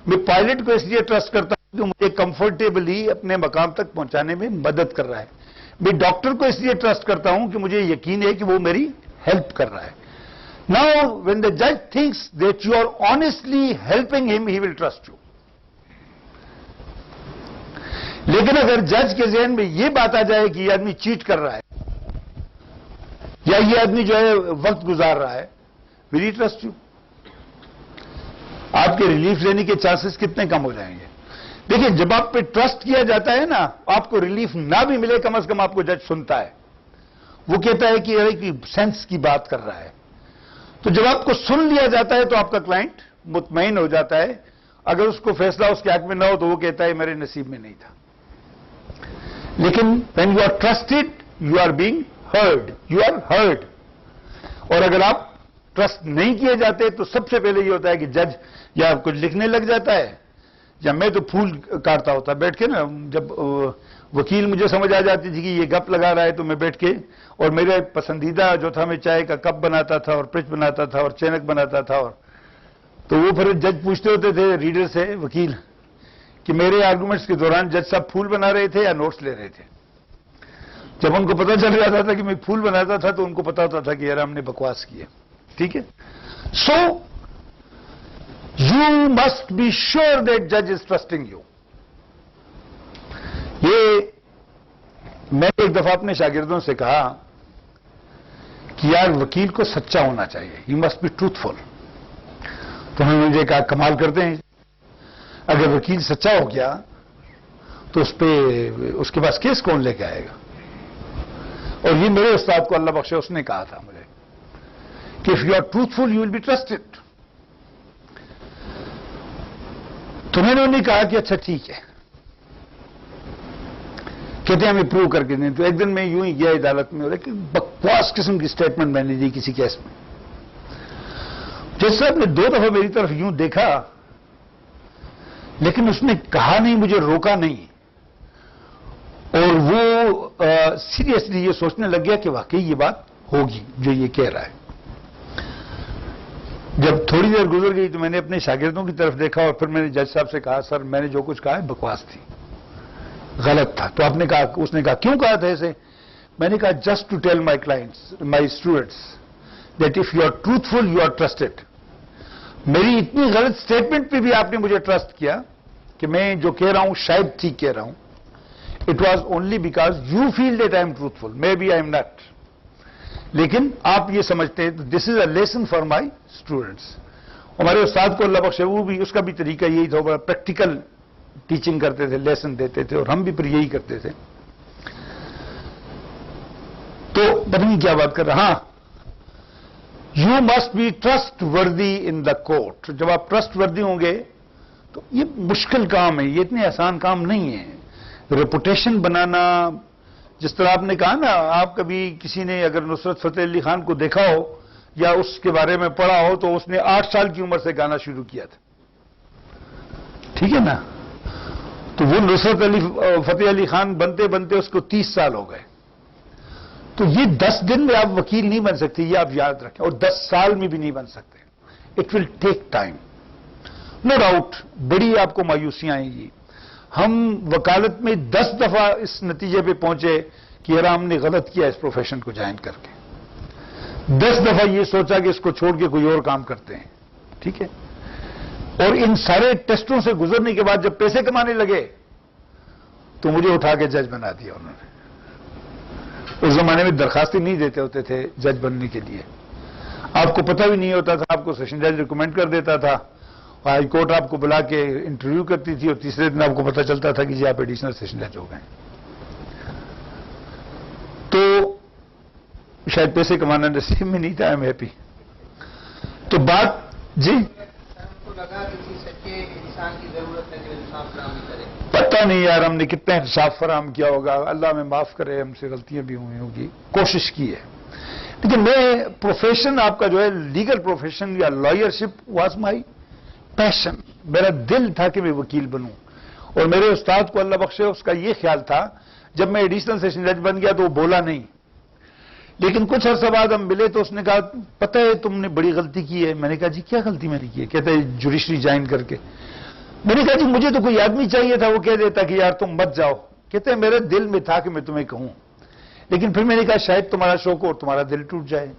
मैं पायलट को इसलिए ट्रस्ट करता हूं कि मुझे कंफर्टेबली अपने मकाम तक पहुंचाने में मदद कर रहा है। मैं डॉक्टर को इसलिए ट्रस्ट करता हूं कि मुझे यकीन है कि वो मेरी हेल्प कर रहा है. नाउ व्हेन द जज thinks that you are honestly helping him, he will trust you. लेकिन अगर जज के ज़हन में ये बात आ जाए कि ये आदमी चीट कर रहा है या ये आदमी जो है वक्त गुजार रहा है, विल ही ट्रस्ट यू? आपके रिलीफ लेने के चांसेस कितने कम हो जाएंगे. देखिए, जब आप पे ट्रस्ट किया जाता है ना, आपको रिलीफ ना भी मिले, कम से कम आपको जज सुनता है. वो कहता है कि अरे की सेंस की बात कर रहा है. तो जब आपको सुन लिया जाता है तो आपका क्लाइंट मुतमईन हो जाता है. अगर उसको फैसला उसके हक में ना हो तो वो कहता है मेरे नसीब में नहीं था. लेकिन when you are trusted, you are being heard, you are heard. और अगर आप ट्रस्ट नहीं किए जाते तो सबसे पहले ये होता है कि जज या कुछ लिखने लग जाता है, या मैं तो फूल काटता होता बैठ के ना. जब वकील मुझे समझ आ जाती थी कि ये गप लगा रहा है तो मैं बैठ के, और मेरे पसंदीदा जो था, मैं चाय का कप बनाता था और पिच बनाता था और चैनक बनाता था. और तो वो फिर जज पूछते होते थे रीडर से, वकील, कि मेरे आर्गुमेंट्स के दौरान जज साहब फूल बना रहे थे या नोट्स ले रहे थे. जब उनको पता चल जाता था कि मैं फूल बनाता था तो उनको पता होता था कि यार हमने बकवास की है. ठीक है. सो you must be sure that जज इज ट्रस्टिंग यू. ये मैंने एक दफा अपने शागिर्दों से कहा कि यार वकील को सच्चा होना चाहिए, यू मस्ट बी ट्रूथफुल. तो उन्होंने मुझे कहा कमाल करते हैं, अगर वकील सच्चा हो गया तो उसके पास केस कौन लेके आएगा. और ये मेरे उस्ताद को अल्लाह बख्शे, उसने कहा था मुझे कि if you are truthful you will be trusted. तो मैंने उन्हें कहा कि अच्छा ठीक है, कहते हैं हमें प्रूव करके दें. तो एक दिन मैं यूं ही गया अदालत में और एक बकवास किस्म की स्टेटमेंट मैंने दी किसी केस में. जैसे आपने 2 दफा मेरी तरफ यूं देखा, लेकिन उसने कहा नहीं, मुझे रोका नहीं, और वो सीरियसली ये सोचने लग गया कि वाकई ये बात होगी जो ये कह रहा है. जब थोड़ी देर गुजर गई तो मैंने अपने शागिर्दों की तरफ देखा और फिर मैंने जज साहब से कहा, सर मैंने जो कुछ कहा है बकवास थी, गलत था. तो आपने कहा, उसने कहा क्यों कहा था ऐसे. मैंने कहा just to tell my clients, my students, that if you are truthful you are trusted. मेरी इतनी गलत स्टेटमेंट पे भी आपने मुझे ट्रस्ट किया कि मैं जो कह रहा हूं शायद ठीक कह रहा हूं. It was only because you feel that I am truthful, maybe I am not. लेकिन आप ये समझते हैं, this is a lesson for my students. हमारे उस्ताद को अल्लाह बख्शे, वो भी, उसका भी तरीका यही था, बड़ा प्रैक्टिकल टीचिंग करते थे, लेसन देते थे, और हम भी फिर यही करते थे. तो पता नहीं क्या बात कर रहा. हाँ, यू मस्ट बी ट्रस्ट वर्दी इन द कोर्ट. जब आप ट्रस्ट वर्दी होंगे तो ये मुश्किल काम है, ये इतने आसान काम नहीं है. रेपुटेशन बनाना, जिस तरह आपने कहा ना, आप कभी किसी ने अगर नुसरत फतेह अली खान को देखा हो या उसके बारे में पढ़ा हो तो उसने 8 साल की उम्र से गाना शुरू किया था. ठीक है ना. तो वो नुसरत फतेह अली खान बनते बनते उसको 30 साल हो गए. तो ये 10 दिन में आप वकील नहीं बन सकते, ये आप याद रखें, और 10 साल में भी नहीं बन सकते. It will take time. No doubt बड़ी आपको मायूसियां आएंगी. हम वकालत में 10 दफा इस नतीजे पे पहुंचे कि यार हमने गलत किया इस प्रोफेशन को ज्वाइन करके. 10 दफा ये सोचा कि इसको छोड़ के कोई और काम करते हैं. ठीक है. और इन सारे टेस्टों से गुजरने के बाद जब पैसे कमाने लगे तो मुझे उठा के जज बना दिया उन्होंने. उस जमाने में दरखास्तें नहीं देते होते थे जज बनने के लिए, आपको पता भी नहीं होता था. आपको सेशन जज रिकमेंड कर देता था, हाई कोर्ट आपको बुला के इंटरव्यू करती थी और तीसरे दिन आपको पता चलता था कि जी आप एडिशनल सेशन जज हो गए. तो शायद पैसे कमाना नसीब में नहीं था. I am happy. तो बात जी लगा किसी सच्चे इंसान की जरूरत है जो इंसाफ फराहमी करे. पता नहीं यार हमने कितना इंसाफ फराहम किया होगा, अल्लाह में माफ करे, हमसे गलतियां भी हुई होगी, कोशिश की है. लेकिन मैं प्रोफेशन आपका जो है लीगल प्रोफेशन या लॉयरशिप वाज माई पैशन. मेरा दिल था कि मैं वकील बनूं. और मेरे उस्ताद को अल्लाह बख्शे, उसका ये ख्याल था, जब मैं एडिशनल सेशन जज बन गया तो वो बोला नहीं. लेकिन कुछ अर्सा बाद हम मिले तो उसने कहा पता है तुमने बड़ी गलती की है. मैंने कहा जी क्या गलती मैंने की है. कहता है जुडिशरी ज्वाइन करके. मैंने कहा जी मुझे तो कोई आदमी चाहिए था वो कह देता कि यार तुम मत जाओ. कहते हैं मेरे दिल में था कि मैं तुम्हें कहूं, लेकिन फिर मैंने कहा शायद तुम्हारा शौक और तुम्हारा दिल टूट जाए.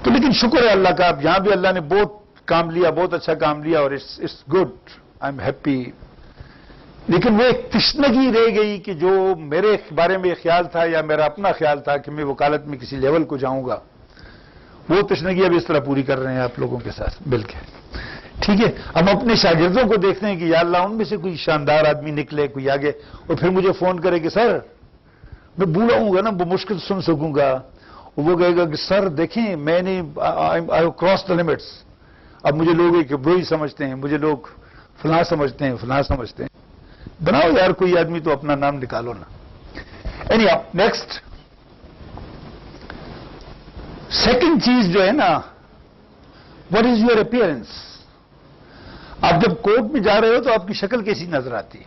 तो लेकिन शुक्र है अल्लाह का, अब यहां भी अल्लाह ने बहुत काम लिया, बहुत अच्छा काम लिया और it's good, I am happy. लेकिन वो एक तशनगी रह गई कि जो मेरे बारे में ख्याल था या मेरा अपना ख्याल था कि मैं वकालत में किसी लेवल को जाऊंगा, वो तशनगी अब इस तरह पूरी कर रहे हैं आप लोगों के साथ मिलकर। ठीक है, हम अपने शागिर्दों को देखते हैं कि या अल्लाह उनमें से कोई शानदार आदमी निकले, कोई आगे, और फिर मुझे फोन करे कि सर मैं बूढ़ा हूंगा ना, वो मुश्किल सुन सकूंगा, और वो कहेगा कि सर देखें मैंने आई क्रॉस द लिमिट्स, अब मुझे लोग एक ब्रोई समझते हैं, मुझे लोग फलां समझते हैं, फलां समझते हैं। बनाओ यार कोई आदमी तो अपना नाम निकालो ना। एनीहाउ, नेक्स्ट सेकंड चीज जो है ना, व्हाट इज योर अपीयरेंस। आप जब कोर्ट में जा रहे हो तो आपकी शक्ल कैसी नजर आती है?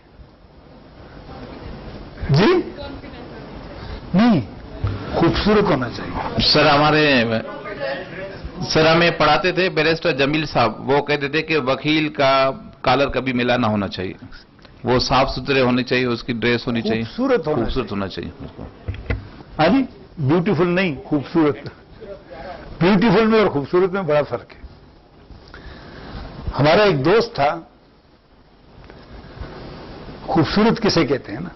जी नहीं, खूबसूरत होना चाहिए। सर हमें पढ़ाते थे बैरिस्टर जमील साहब, वो कहते थे कि वकील का कॉलर कभी मिला ना होना चाहिए, वो साफ सुथरे होने चाहिए, उसकी ड्रेस होनी चाहिए, खूबसूरत होना चाहिए। हाँ जी, ब्यूटीफुल नहीं, खूबसूरत। ब्यूटीफुल में और खूबसूरत में बड़ा फर्क है। हमारा एक दोस्त था, खूबसूरत किसे कहते हैं ना,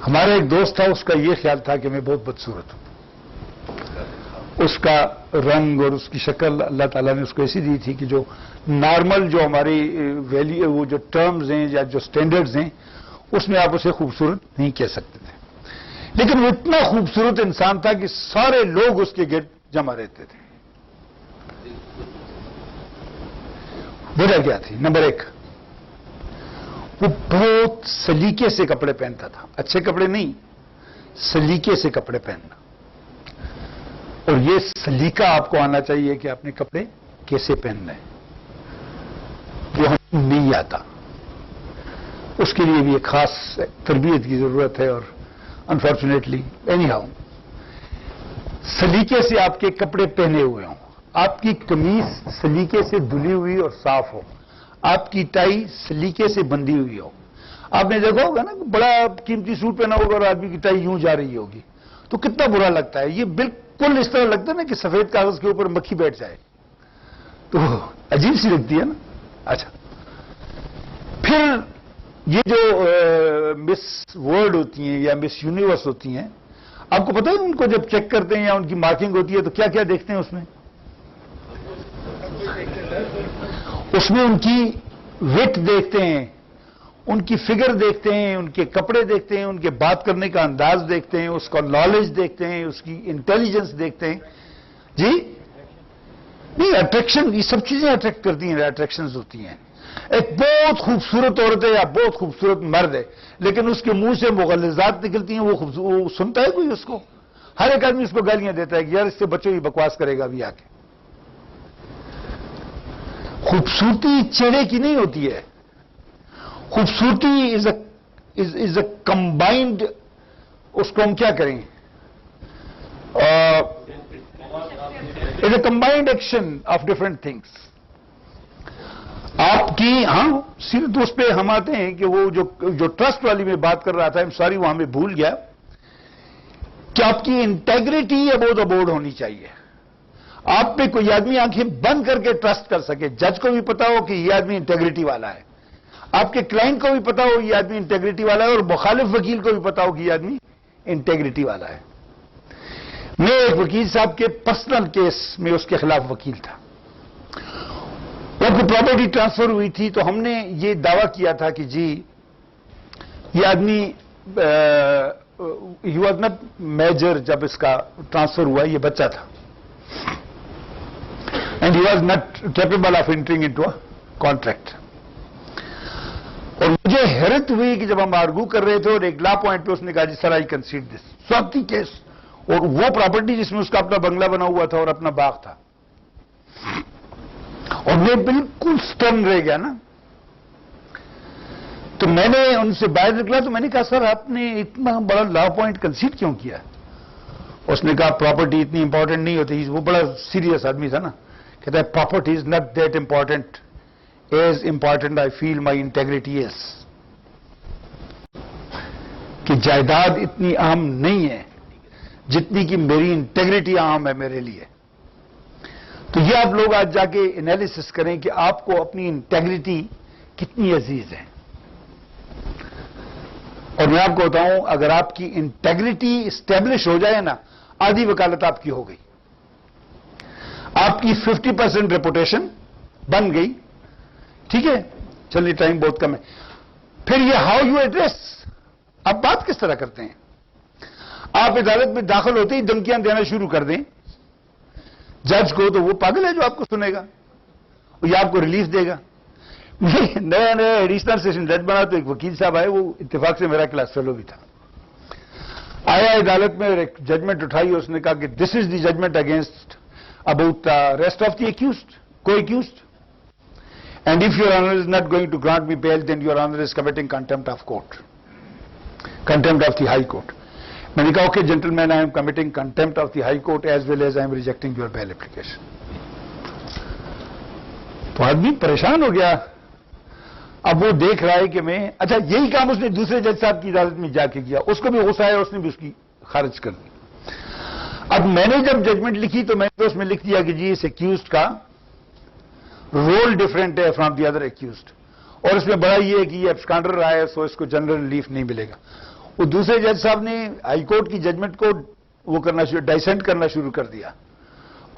हमारा एक दोस्त था, उसका यह ख्याल था कि मैं बहुत बदसूरत हूं। उसका रंग और उसकी शक्ल अल्लाह ताला ने उसको ऐसी दी थी कि जो नॉर्मल जो हमारी वैल्यू, वो जो टर्म्स हैं या जो स्टैंडर्ड्स हैं, उसमें आप उसे खूबसूरत नहीं कह सकते थे। लेकिन वो इतना खूबसूरत इंसान था कि सारे लोग उसके गिर्द जमा रहते थे। वजह क्या थी? नंबर एक, वो बहुत सलीके से कपड़े पहनता था, अच्छे कपड़े नहीं, सलीके से कपड़े पहनना। और ये सलीका आपको आना चाहिए कि अपने कपड़े कैसे पहनना है, वो हमें नहीं आता। उसके लिए भी एक खास तरबियत की जरूरत है और अनफॉर्चुनेटली एनीहाउ, सलीके से आपके कपड़े पहने हुए हों, आपकी कमीज सलीके से धुली हुई और साफ हो, आपकी टाई सलीके से बंधी हुई हो। आपने देखा होगा ना, बड़ा कीमती सूट पहना होगा और आदमी की टाई यूं जा रही होगी, तो कितना बुरा लगता है। ये बिल्कुल इस तरह लगता है ना कि सफेद कागज के ऊपर मक्खी बैठ जाए, तो अजीब सी लगती है ना। अच्छा, फिर ये जो मिस वर्ल्ड होती हैं या मिस यूनिवर्स होती हैं, आपको पता है उनको जब चेक करते हैं या उनकी मार्किंग होती है तो क्या क्या देखते हैं उसमें? उसमें उनकी विट देखते हैं, उनकी फिगर देखते हैं, उनके कपड़े देखते हैं, उनके बात करने का अंदाज देखते हैं, उसका नॉलेज देखते हैं, उसकी इंटेलिजेंस देखते हैं। जी नहीं, अट्रैक्शन, ये सब चीजें अट्रैक्ट करती हैं, अट्रैक्शंस होती हैं। एक बहुत खूबसूरत औरत है या बहुत खूबसूरत मर्द है, लेकिन उसके मुंह से मुगल्लिज़ात निकलती हैं, वो सुनता है कोई उसको? हर एक आदमी उसको गालियां देता है कि यार इससे बच्चों की बकवास करेगा अभी आके। खूबसूरती चेहरे की नहीं होती है, खूबसूरती इज अ कंबाइंड, उसको हम क्या करें, is a combined action of different things. आपकी, हाँ, सिर्फ उस पे हम आते हैं कि वो जो ट्रस्ट वाली में बात कर रहा था, आई एम सॉरी वहां में भूल गया, कि आपकी इंटेग्रिटी अबोध अबोध होनी चाहिए। आप पे कोई आदमी आंखें बंद करके ट्रस्ट कर सके, जज को भी पता हो कि ये आदमी इंटेग्रिटी वाला है, आपके क्लाइंट को भी पता हो ये आदमी इंटेग्रिटी वाला है, और मुखालिफ वकील को भी पता हो कि ये आदमी इंटेग्रिटी वाला है। मैं एक वकील साहब के पर्सनल केस में उसके खिलाफ वकील था, उनको प्रॉपर्टी ट्रांसफर हुई थी, तो हमने ये दावा किया था कि जी ये आदमी ही वॉज नॉट मेजर जब इसका ट्रांसफर हुआ, ये बच्चा था, and he was not capable of entering into a contract. और मुझे हैरत हुई कि जब हम आर्गू कर रहे थे और एक लॉ पॉइंट पे उसने कहा जी sir I concede this, Swati case, और वो प्रॉपर्टी जिसमें उसका अपना बंगला बना हुआ था और अपना बाग था, और मैं बिल्कुल स्टन रह गया ना। तो मैंने उनसे बाहर निकला तो मैंने कहा सर आपने इतना बड़ा लॉ पॉइंट कंसीड क्यों किया? उसने कहा प्रॉपर्टी इतनी इंपॉर्टेंट नहीं होती, वो बड़ा सीरियस आदमी था ना, कहता है property is not that important as important I feel my integrity is, कि जायदाद इतनी अहम नहीं है जितनी कि मेरी इंटेग्रिटी अहम है मेरे लिए। आप लोग आज जाके एनालिसिस करें कि आपको अपनी इंटेग्रिटी कितनी अजीज है। और मैं आपको बताऊं, अगर आपकी इंटेग्रिटी स्टैब्लिश हो जाए ना, आधी वकालत आपकी हो गई, आपकी 50% रेपुटेशन बन गई। ठीक है, चलिए टाइम बहुत कम है। फिर ये हाउ यू एड्रेस, आप बात किस तरह करते हैं। आप अदालत में दाखिल होते ही धमकियां देना शुरू कर दें जज को, तो वो पागल है जो आपको सुनेगा, ये आपको रिलीफ देगा। नया नया एडिशनल सेशन जज बना तो एक वकील साहब आए, वो इत्तेफाक से मेरा क्लास फेलो भी था, आया अदालत में एक जजमेंट उठाई, उसने कहा कि this is the judgment against about rest of the accused, co-accused, and if your honor is not going to grant me bail, then your honor is committing contempt of court, contempt of the high court. मैंने कहा okay gentlemen, I am committing contempt of the high court as well as I am rejecting your bail application. तो आदमी परेशान हो गया। अब वो देख रहा है कि मैं, अच्छा यही काम उसने दूसरे जज साहब की अदालत में जाके किया, उसको भी गुस्सा आया, उसने भी उसकी खारिज कर दी। अब मैंने जब जजमेंट लिखी तो मैंने तो उसमें लिख दिया कि जी इस एक्यूज्ड का रोल डिफरेंट है फ्रॉम दी अदर एक्यूज्ड, और इसमें बड़ा ये है कि ये एब्सकॉन्डर रहा है, सो इसको जनरल रिलीफ नहीं मिलेगा। वो दूसरे जज साहब ने हाई कोर्ट की जजमेंट को वो करना शुरू, डाइसेंट करना शुरू कर दिया,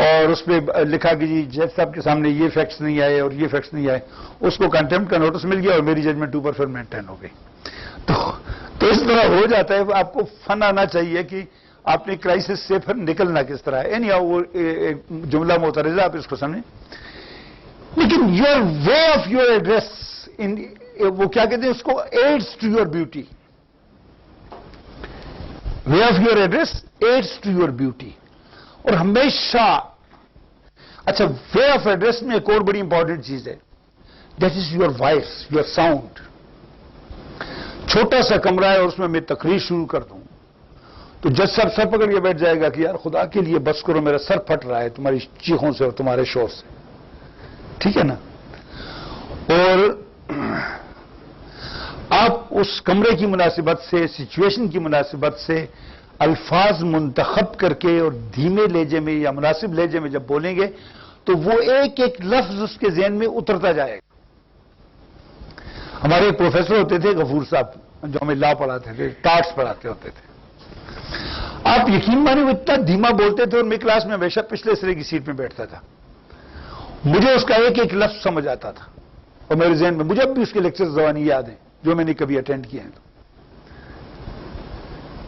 और उसमें लिखा कि जी जज साहब के सामने ये फैक्ट्स नहीं आए और ये फैक्ट्स नहीं आए, उसको कंटेम्प्ट का नोटिस मिल गया और मेरी जजमेंट ऊपर फिर मेंटेन हो गई। तो इस तरह हो जाता है। आपको फन आना चाहिए कि आपने क्राइसिस से फिर निकलना किस तरह है। एनी हाउ, वो जुमला मोतरज़ा आप इसको समझें, लेकिन your way of your address in, वो क्या कहते हैं उसको, adds to your beauty. Way of your address adds to your beauty. और हमेशा, अच्छा वे ऑफ एड्रेस में एक और बड़ी इंपॉर्टेंट चीज है, that is your voice, your sound. छोटा सा कमरा है और उसमें मैं तकरीर शुरू कर दूं तो जज साहब सर पकड़ के बैठ जाएगा कि यार खुदा के लिए बस करो, मेरा सर फट रहा है तुम्हारी चीखों से और तुम्हारे शोर से, ठीक है ना। और आप उस कमरे की मुनासिबत से, सिचुएशन की मुनासिबत से अल्फाज मुंतखब करके और धीमे लहजे में या मुनासिब लहजे में जब बोलेंगे तो वो एक एक लफ्ज उसके ज़हन में उतरता जाएगा। हमारे एक प्रोफेसर होते थे गफूर साहब, जो हमें लॉ पढ़ाते थे, टार्ट्स पढ़ाते होते थे। आप यकीन मानिए वो इतना धीमा बोलते थे और मैं क्लास में हमेशा पिछले सिरे की सीट में बैठता था। मुझे उसका एक एक लफ्ज समझ आता था और मेरे ज़हन में, मुझे अब भी उसके लेक्चर ज़बानी याद है जो मैंने कभी अटेंड किए हैं।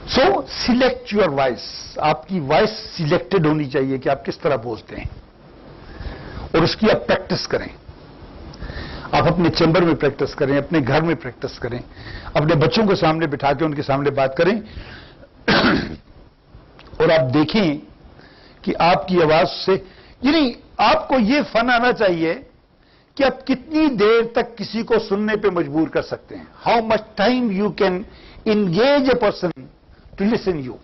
सो सिलेक्ट योर वॉइस, आपकी वॉइस सिलेक्टेड होनी चाहिए कि आप किस तरह बोलते हैं, और उसकी आप प्रैक्टिस करें। आप अपने चैम्बर में प्रैक्टिस करें, अपने घर में प्रैक्टिस करें, अपने बच्चों को सामने बिठा के उनके सामने बात करें और आप देखें कि आपकी आवाज से, यानी आपको ये फन आना चाहिए कि आप कितनी देर तक किसी को सुनने पे मजबूर कर सकते हैं। How much time you can engage a person to listen you.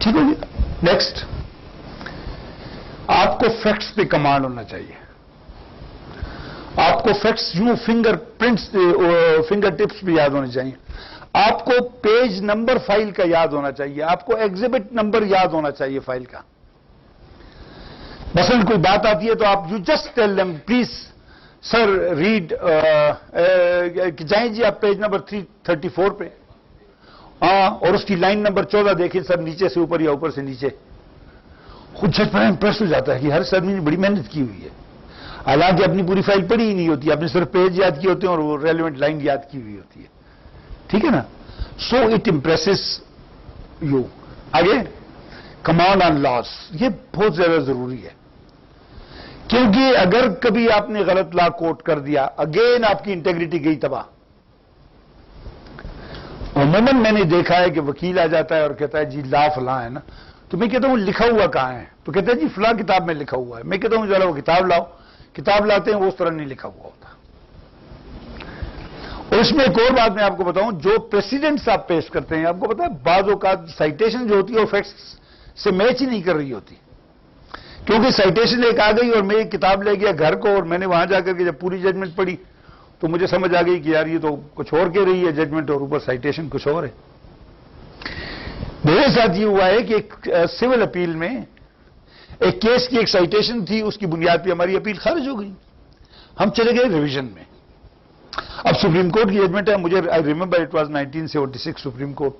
ठीक है। नेक्स्ट, आपको फैक्ट्स पे कमांड होना चाहिए। आपको फैक्ट्स यूं फिंगर टिप्स भी याद होने चाहिए। आपको पेज नंबर फाइल का याद होना चाहिए। आपको एग्जिबिट नंबर याद होना चाहिए फाइल का। मसलन कोई बात आती है तो आप you just tell them please sir read, जाएं जी आप पेज नंबर 334 पे, और उसकी लाइन नंबर 14 देखें सर, नीचे से ऊपर या ऊपर से नीचे। खुद जज बड़ा इंप्रेस हो जाता है कि हर आदमी ने बड़ी मेहनत की हुई है, हालांकि अपनी पूरी फाइल पढ़ी ही नहीं होती, आपने सिर्फ पेज याद किए होते हैं और वो रेलिवेंट लाइन याद की हुई होती है। ठीक है ना। So it impresses you. आगे, कमांड ऑन लॉस, ये बहुत ज्यादा जरूरी है, क्योंकि अगर कभी आपने गलत लॉ कोट कर दिया, अगेन आपकी इंटेग्रिटी गई तबाह। अमूमन मैंने देखा है कि वकील आ जाता है और कहता है जी लॉ फलां है ना, तो मैं कहता हूं लिखा हुआ कहां है, तो कहता है जी फलां किताब में लिखा हुआ है। मैं कहता हूं जरा वो किताब लाओ, किताब लाते हैं वो उस तरह नहीं लिखा हुआ होता। और इसमें एक और बात मैं आपको बताऊं, जो प्रेसिडेंट्स आप पेश करते हैं, आपको पता है बाज़ औक़ात साइटेशन जो होती है वो फैक्ट्स से मैच ही नहीं कर रही होती, क्योंकि साइटेशन एक आ गई और मैं एक किताब ले गया घर को और मैंने वहां जाकर के जब पूरी जजमेंट पढ़ी तो मुझे समझ आ गई कि यार ये तो कुछ और कह रही है जजमेंट और ऊपर साइटेशन कुछ और है। मेरे साथ ये हुआ है कि एक सिविल अपील में एक केस की एक साइटेशन थी, उसकी बुनियाद पे हमारी अपील खारिज हो गई, हम चले गए रिवीजन में। अब सुप्रीम कोर्ट की जजमेंट है, मुझे I remember it was 1976 supreme court,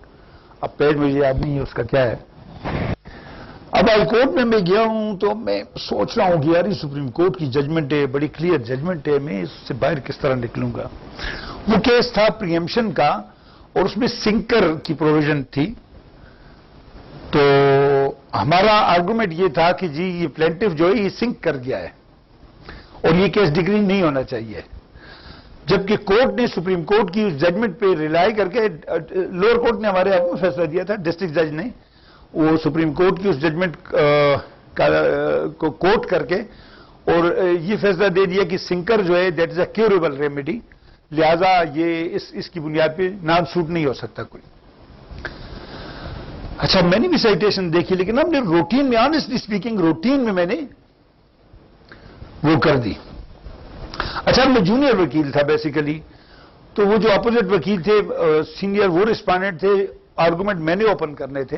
अब पेज मुझे याद नहीं है उसका क्या है। अब हाई कोर्ट में मैं गया हूं तो मैं सोच रहा हूं कि यार ये सुप्रीम कोर्ट की जजमेंट है, बड़ी क्लियर जजमेंट है, मैं इससे बाहर किस तरह निकलूंगा। वो केस था प्रीएम्पशन का और उसमें सिंकर की प्रोविजन थी। तो हमारा आर्गुमेंट ये था कि जी ये प्लेंटिफ जो है ये सिंक कर गया है और ये केस डिक्रीज नहीं होना चाहिए, जबकि कोर्ट ने सुप्रीम कोर्ट की उस जजमेंट पे रिलाई करके, लोअर कोर्ट ने हमारे हक में फैसला दिया था, डिस्ट्रिक्ट जज ने वो सुप्रीम कोर्ट की उस जजमेंट को कोट करके और ये फैसला दे दिया कि सिंकर जो है that is a curable remedy, लिहाजा ये इसकी बुनियाद पे नाम सूट नहीं हो सकता कोई। अच्छा, मैंने भी साइटेशन देखी, लेकिन हमने रूटीन में, ऑनेस्टली स्पीकिंग रूटीन में मैंने वो कर दी। अच्छा, मैं जूनियर वकील था बेसिकली, तो वो जो अपोजिट वकील थे, सीनियर वो रिस्पोंडेंट थे, आर्गुमेंट मैंने ओपन करने थे,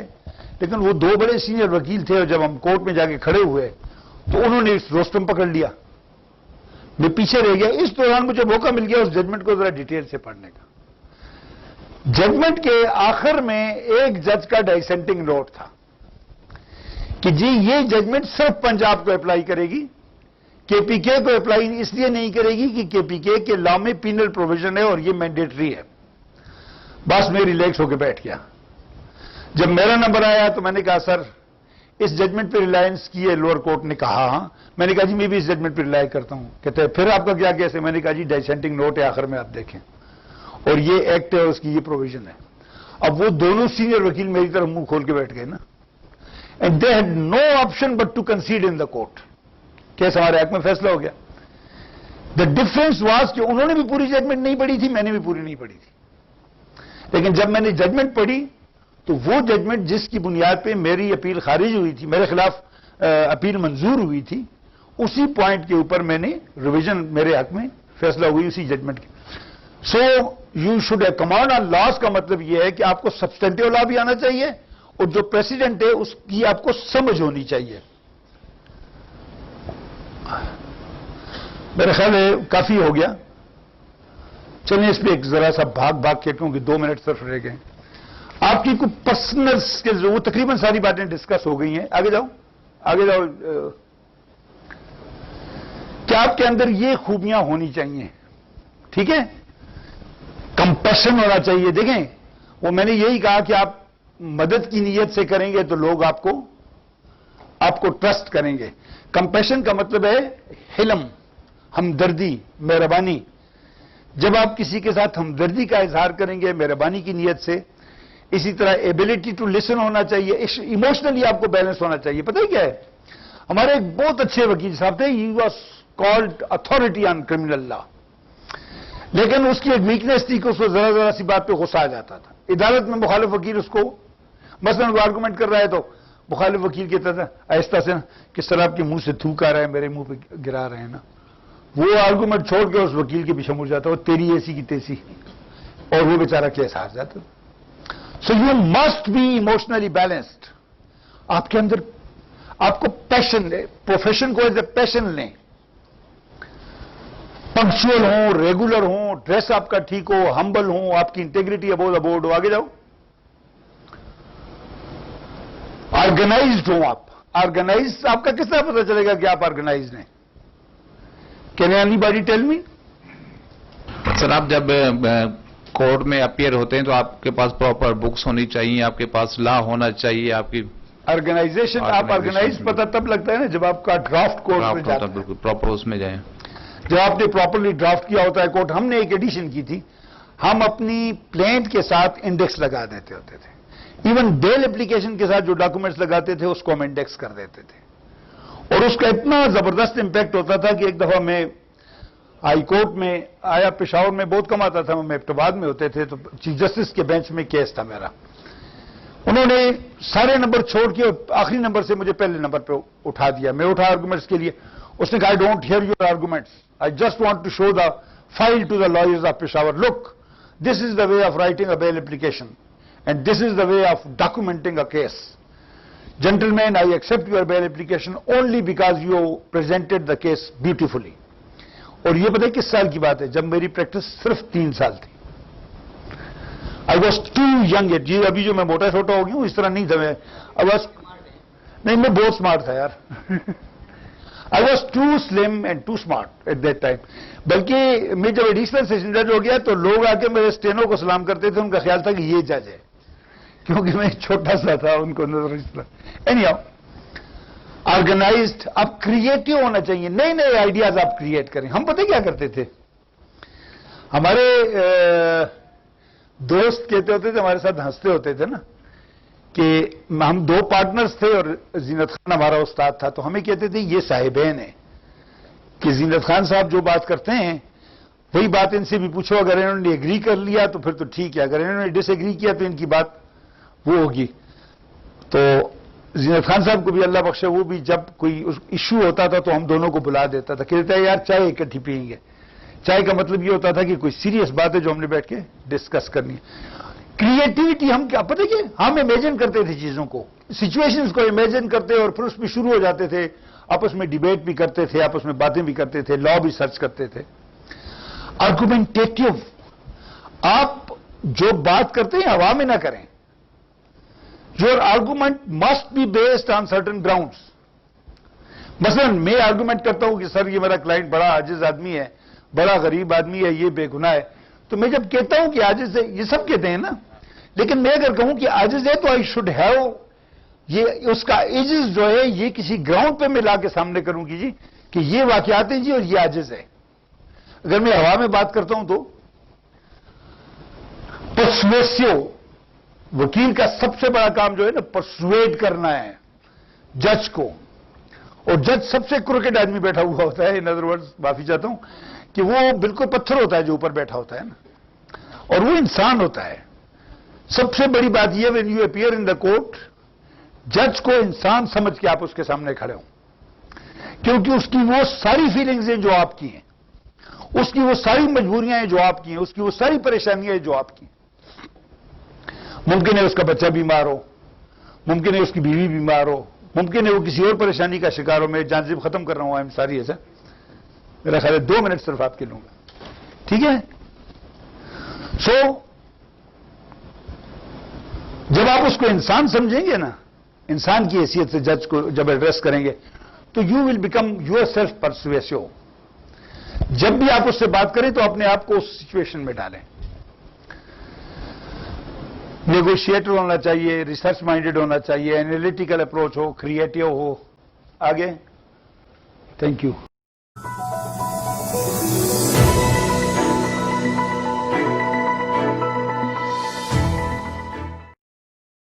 लेकिन वो दो बड़े सीनियर वकील थे और जब हम कोर्ट में जाके खड़े हुए तो उन्होंने रोस्टम पकड़ लिया, मैं पीछे रह गया। इस दौरान मुझे मौका मिल गया उस जजमेंट को जरा डिटेल से पढ़ने का। जजमेंट के आखिर में एक जज का डाइसेंटिंग नोट था कि जी ये जजमेंट सिर्फ पंजाब को अप्लाई करेगी, केपीके को अप्लाई इसलिए नहीं करेगी कि केपीके के लॉ में पीनल प्रोविजन है और ये मैंडेटरी है। बस मैं रिलैक्स होकर बैठ गया। जब मेरा नंबर आया तो मैंने कहा सर इस जजमेंट पे रिलायंस की है, लोअर कोर्ट ने कहा हाँ। मैंने कहा जी मैं भी इस जजमेंट पे रिलाई करता हूं। कहते हैं फिर आपका क्या केस है? मैंने कहा जी डाइसेंटिंग नोट है, आखिर में आप देखें, और ये एक्ट है, उसकी ये प्रोविजन है। अब वो दोनों सीनियर वकील मेरी तरफ मुंह खोल के बैठ गए ना, and they had no option but to concede in the court. Case हमारे हक में फैसला हो गया। द डिफरेंस वाज कि उन्होंने भी पूरी जजमेंट नहीं पढ़ी थी, मैंने भी पूरी नहीं पढ़ी थी, लेकिन जब मैंने जजमेंट पढ़ी तो वो जजमेंट जिसकी बुनियाद पे मेरी अपील खारिज हुई थी, मेरे खिलाफ अपील मंजूर हुई थी, उसी पॉइंट के ऊपर मैंने रिवीजन मेरे हक में फैसला हुई उसी जजमेंट की। So you should have command on laws का मतलब यह है कि आपको सब्सटेंटिव लॉ भी आना चाहिए और जो प्रेसिडेंट है उसकी आपको समझ होनी चाहिए। मेरा ख्याल है काफी हो गया, चलिए इस पे एक जरा सा भाग के, क्योंकि 2 मिनट सिर्फ रह गए। आपकी कुछ पर्सनल स्किल्स, वो तकरीबन सारी बातें डिस्कस हो गई हैं। आगे जाओ, आगे जाओ। क्या आपके अंदर ये खूबियां होनी चाहिए? ठीक है, कंपैशन होना चाहिए। देखें, वो मैंने यही कहा कि आप मदद की नीयत से करेंगे तो लोग आपको ट्रस्ट करेंगे। कंपैशन का मतलब है हिलम, हमदर्दी, मेहरबानी। जब आप किसी के साथ हमदर्दी का इजहार करेंगे मेहरबानी की नीयत से, इसी तरह एबिलिटी टू लिसन होना चाहिए, इमोशनली आपको बैलेंस होना चाहिए। पता है क्या है, हमारे एक बहुत अच्छे वकील साहब थे, he was called authority on criminal law, लेकिन उसकी एक वीकनेस थी कि उसको जरा जरा सी बात पे गुस्सा आ जाता था। अदालत में मुखालिफ वकील उसको मसलन वो आर्गुमेंट कर रहा है तो मुखालिफ वकील कहता था आहिस्ता से ना, किस तरह आपके मुंह से थूक आ रहा है, मेरे मुंह पे गिरा रहे हैं ना। वो आर्गुमेंट छोड़ के उस वकील के पीछे मुड़ जाता, वो तेरी ऐसी की तैसी, और वो बेचारा केस हार जाता। सो you must be emotionally balanced. आपके अंदर आपको पैशन है, प्रोफेशन को एज ए पैशन लें, पंक्चुअल हो, रेगुलर हो, ड्रेस आपका ठीक हो, हम्बल हो, आपकी इंटेग्रिटी अबोव द बोर्ड हो। आगे जाओ, ऑर्गेनाइज्ड हो आप। ऑर्गेनाइज आपका किस तरह पता चलेगा कि आप ऑर्गेनाइज्ड हैं? Can anybody tell me? Sir, आप जब कोर्ट में अपीयर होते हैं तो आपके पास प्रॉपर बुक्स होनी चाहिए, आपके पास लॉ होना चाहिए, आपकी ऑर्गेनाइजेशन। आप ऑर्गेनाइज पता तब लगता है ना जब आपका ड्राफ्ट कोर्ट में जाता है, बिल्कुल प्रॉपर उसमें जाए, जब आपने प्रॉपरली ड्राफ्ट किया होता है कोर्ट। हमने एक एडिशन की थी, हम अपनी प्लेंट के साथ इंडेक्स लगा देते होते थे, इवन बेल एप्लीकेशन के साथ जो डॉक्यूमेंट्स लगाते थे उसको हम इंडेक्स कर देते थे, और उसका इतना जबरदस्त इंपैक्ट होता था कि एक दफा मैं हाई कोर्ट में आया, पेशावर में बहुत कम आता था, मैं एबटाबाद में होते थे, तो चीफ जस्टिस के बेंच में केस था मेरा। उन्होंने सारे नंबर छोड़ के आखिरी नंबर से मुझे पहले नंबर पे उठा दिया। मैं उठा आर्गुमेंट्स के लिए, उसने कहा I don't hear your arguments, I just want to show the file to the lawyers of Peshawar, look this is the way of writing a bail application and this is the way of documenting a case. Gentlemen, I accept your bail application only because you presented the case beautifully. और ये पता है किस साल की बात है, जब मेरी प्रैक्टिस सिर्फ 3 साल थी. I was too young yet. ये अभी जो मैं मोटा छोटा हो गया हूँ इस तरह नहीं था मैं. नहीं, मैं बहुत स्मार्ट था यार. I was too slim and too smart at that time. बल्कि मैं जब एडिशनल सेशन जज हो गया तो लोग आके मेरे स्टेनो को सलाम करते थे, उनका ख्याल था कि ये जज है, क्योंकि मैं छोटा सा था, उनको नजर इस तरह. एनीहाउ, ऑर्गेनाइज्ड, आप क्रिएटिव होना चाहिए, नए नए आइडियाज आप क्रिएट करें. हम पता क्या करते थे, हमारे दोस्त कहते होते थे, हमारे साथ हंसते होते थे ना, कि हम 2 पार्टनर्स थे और जीनत खान हमारा उस्ताद था, तो हमें कहते थे ये साहिबैन है, कि जीनत खान साहब जो बात करते हैं वही बात इनसे भी पूछो, अगर इन्होंने एग्री कर लिया तो फिर तो ठीक है, अगर इन्होंने डिसएग्री किया तो इनकी बात वो होगी. तो जीनत खान साहब को भी अल्लाह बख्शे, वो भी जब कोई इश्यू होता था तो हम दोनों को बुला देता था, कहता है यार चाय इकट्ठी पियेंगे. चाय का मतलब ये होता था कि कोई सीरियस बात है जो हमने बैठ के डिस्कस करनी है. क्रिएटिविटी, हम क्या पता क्या, हम इमेजिन करते थे चीजों को, सिचुएशंस को इमेजिन करते और फिर उसमें शुरू हो जाते थे, आपस में डिबेट भी करते थे, आपस में बातें भी करते थे, लॉ भी सर्च करते थे. आर्गुमेंटेटिव, आप जो बात करते हैं हवा में ना करें. Your argument must be based on certain grounds. मसलन मैं आर्गुमेंट करता हूं कि सर ये मेरा क्लाइंट बड़ा आजिज आदमी है, बड़ा गरीब आदमी है, ये बेगुनाह है, तो मैं जब कहता हूं कि आजिज है, ये सब कहते हैं ना, लेकिन मैं अगर कहूं कि आजिज है तो आई शुड हैव, ये उसका एजिज जो है ये किसी ग्राउंड पे मैं लाके सामने करूंगी जी कि ये वाकयात हैं जी और ये आजिज है. अगर मैं हवा में बात करता हूं तो पर्सुएसिव, वकील का सबसे बड़ा काम जो है ना पर्सुएड करना है जज को, और जज सबसे क्रिकेट आदमी बैठा हुआ होता है. इन अदर वर्ड्स, माफी चाहता हूं कि वो बिल्कुल पत्थर होता है जो ऊपर बैठा होता है ना, और वो इंसान होता है. सबसे बड़ी बात यह, when you appear in the court, जज को इंसान समझ के आप उसके सामने खड़े हो, क्योंकि उसकी वो सारी फीलिंग्स हैं जो आपकी हैं, उसकी वो सारी मजबूरियां हैं जो आपकी हैं, उसकी वो सारी परेशानियां हैं जो आपकी. मुमकिन है उसका बच्चा बीमार हो, मुमकिन है उसकी बीवी बीमार हो, मुमकिन है वो किसी और परेशानी का शिकार हो. मैं जानजिब खत्म कर रहा हूं, आई एम सॉरी ऐसा, मेरा ख्याल है 2 मिनट सिर्फ आपके लूंगा, ठीक है. सो जब आप उसको इंसान समझेंगे ना, इंसान की हैसियत से जज को जब एड्रेस करेंगे, तो you will become your self persuasive. जब भी आप उससे बात करें तो अपने आप को उस सिचुएशन में डालें. नेगोशिएटर होना चाहिए, रिसर्च माइंडेड होना चाहिए, एनालिटिकल अप्रोच हो, क्रिएटिव हो. आगे, थैंक यू.